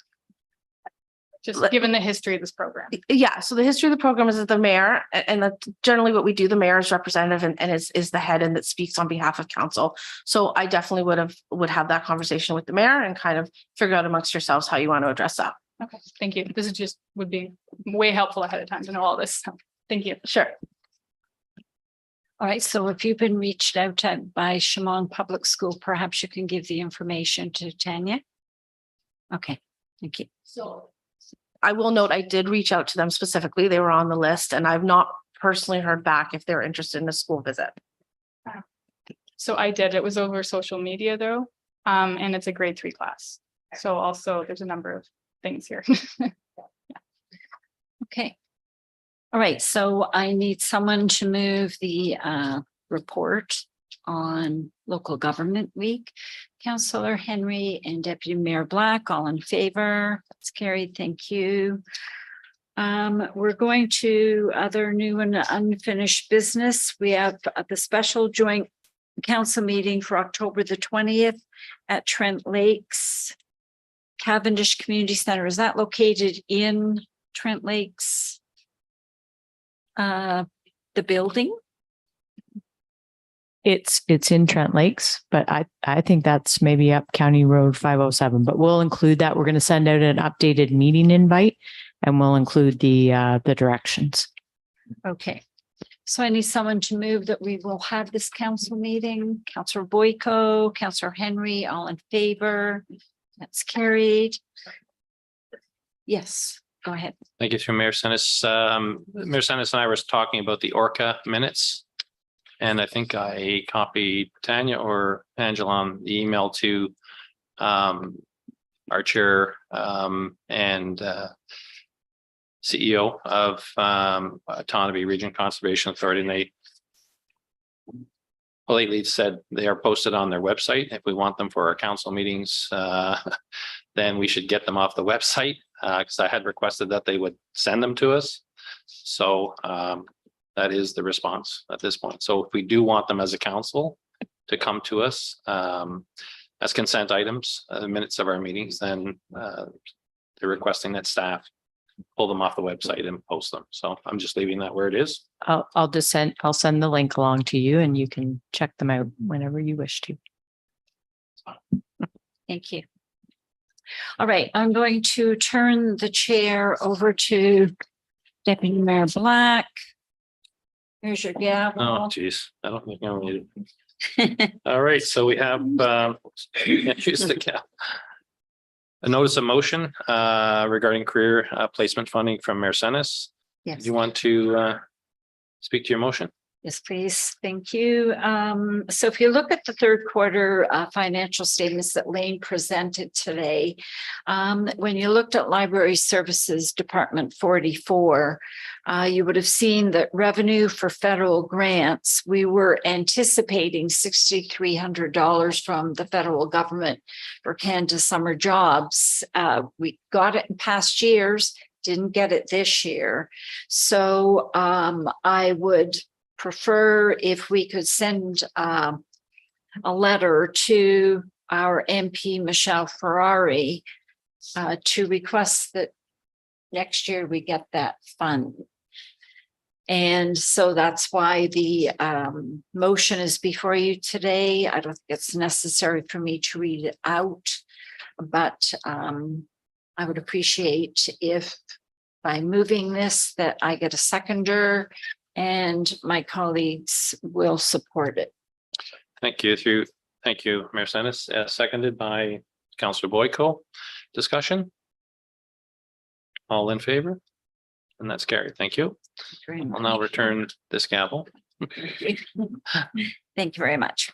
just given the history of this program? Yeah, so the history of the program is that the mayor, and that's generally what we do, the mayor is representative and is the head and that speaks on behalf of council. So I definitely would have that conversation with the mayor and kind of figure out amongst yourselves how you want to address that. Okay, thank you. This is just would be way helpful ahead of time to know all this. So thank you. Sure. All right, so if you've been reached out to by Chemung Public School, perhaps you can give the information to Tanya. Okay, thank you. So I will note, I did reach out to them specifically. They were on the list and I've not personally heard back if they're interested in a school visit. So I did, it was over social media though. And it's a grade 3 class. So also there's a number of things here. Okay. All right, so I need someone to move the report on Local Government Week. Councillor Henry and Deputy Mayor Black, all in favor? That's carried. Thank you. We're going to other new and unfinished business. We have the special joint council meeting for October the 20th at Trent Lakes Cavendish Community Center. Is that located in Trent Lakes? The building? It's in Trent Lakes, but I think that's maybe up County Road 507, but we'll include that. We're going to send out an updated meeting invite and we'll include the directions. Okay. So I need someone to move that we will have this council meeting. Councillor Boyko, Councillor Henry, all in favor? That's carried. Yes, go ahead. Thank you, through Mayor Senes. Mayor Senes and I were talking about the Orca minutes. And I think I copied Tanya or Angela on the email to our chair and CEO of Tonabee Region Conservation Authority. And they lately said they are posted on their website. If we want them for our council meetings, then we should get them off the website because I had requested that they would send them to us. So that is the response at this point. So if we do want them as a council to come to us as consent items, minutes of our meetings, then they're requesting that staff pull them off the website and post them. So I'm just leaving that where it is. I'll send the link along to you and you can check them out whenever you wish to. Thank you. All right, I'm going to turn the chair over to Deputy Mayor Black. Here's your gavel. Oh, geez. I don't think I need it. All right, so we have use the gavel. A notice of motion regarding career placement funding from Mayor Senes. Yes. Do you want to speak to your motion? Yes, please. Thank you. So if you look at the third quarter financial statements that Lane presented today, when you looked at Library Services Department 44, you would have seen that revenue for federal grants, we were anticipating $6,300 from the federal government for Canada Summer Jobs. We got it in past years, didn't get it this year. So I would prefer if we could send a letter to our MP, Michelle Ferrari, to request that next year we get that fund. And so that's why the motion is before you today. I don't think it's necessary for me to read it out, but I would appreciate if by moving this that I get a seconder and my colleagues will support it. Thank you. Thank you, Mayor Senes. Seconded by Councillor Boyko. Discussion? All in favor? And that's carried. Thank you. I'll now return this gavel. Thank you very much.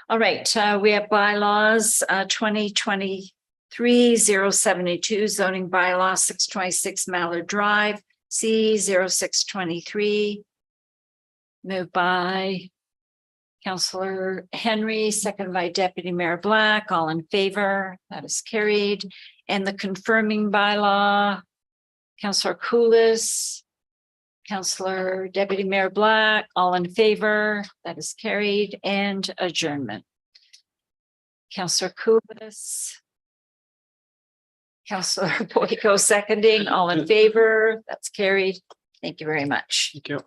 All right, we have bylaws 2023-072 zoning bylaw 626 Mallard Drive C 0623. Moved by Councillor Henry, second by Deputy Mayor Black, all in favor, that is carried. And the confirming bylaw, Councillor Koulis, Councillor Deputy Mayor Black, all in favor, that is carried, and adjournment. Councillor Koulis, Councillor Boyko seconding, all in favor, that's carried. Thank you very much. Thank you.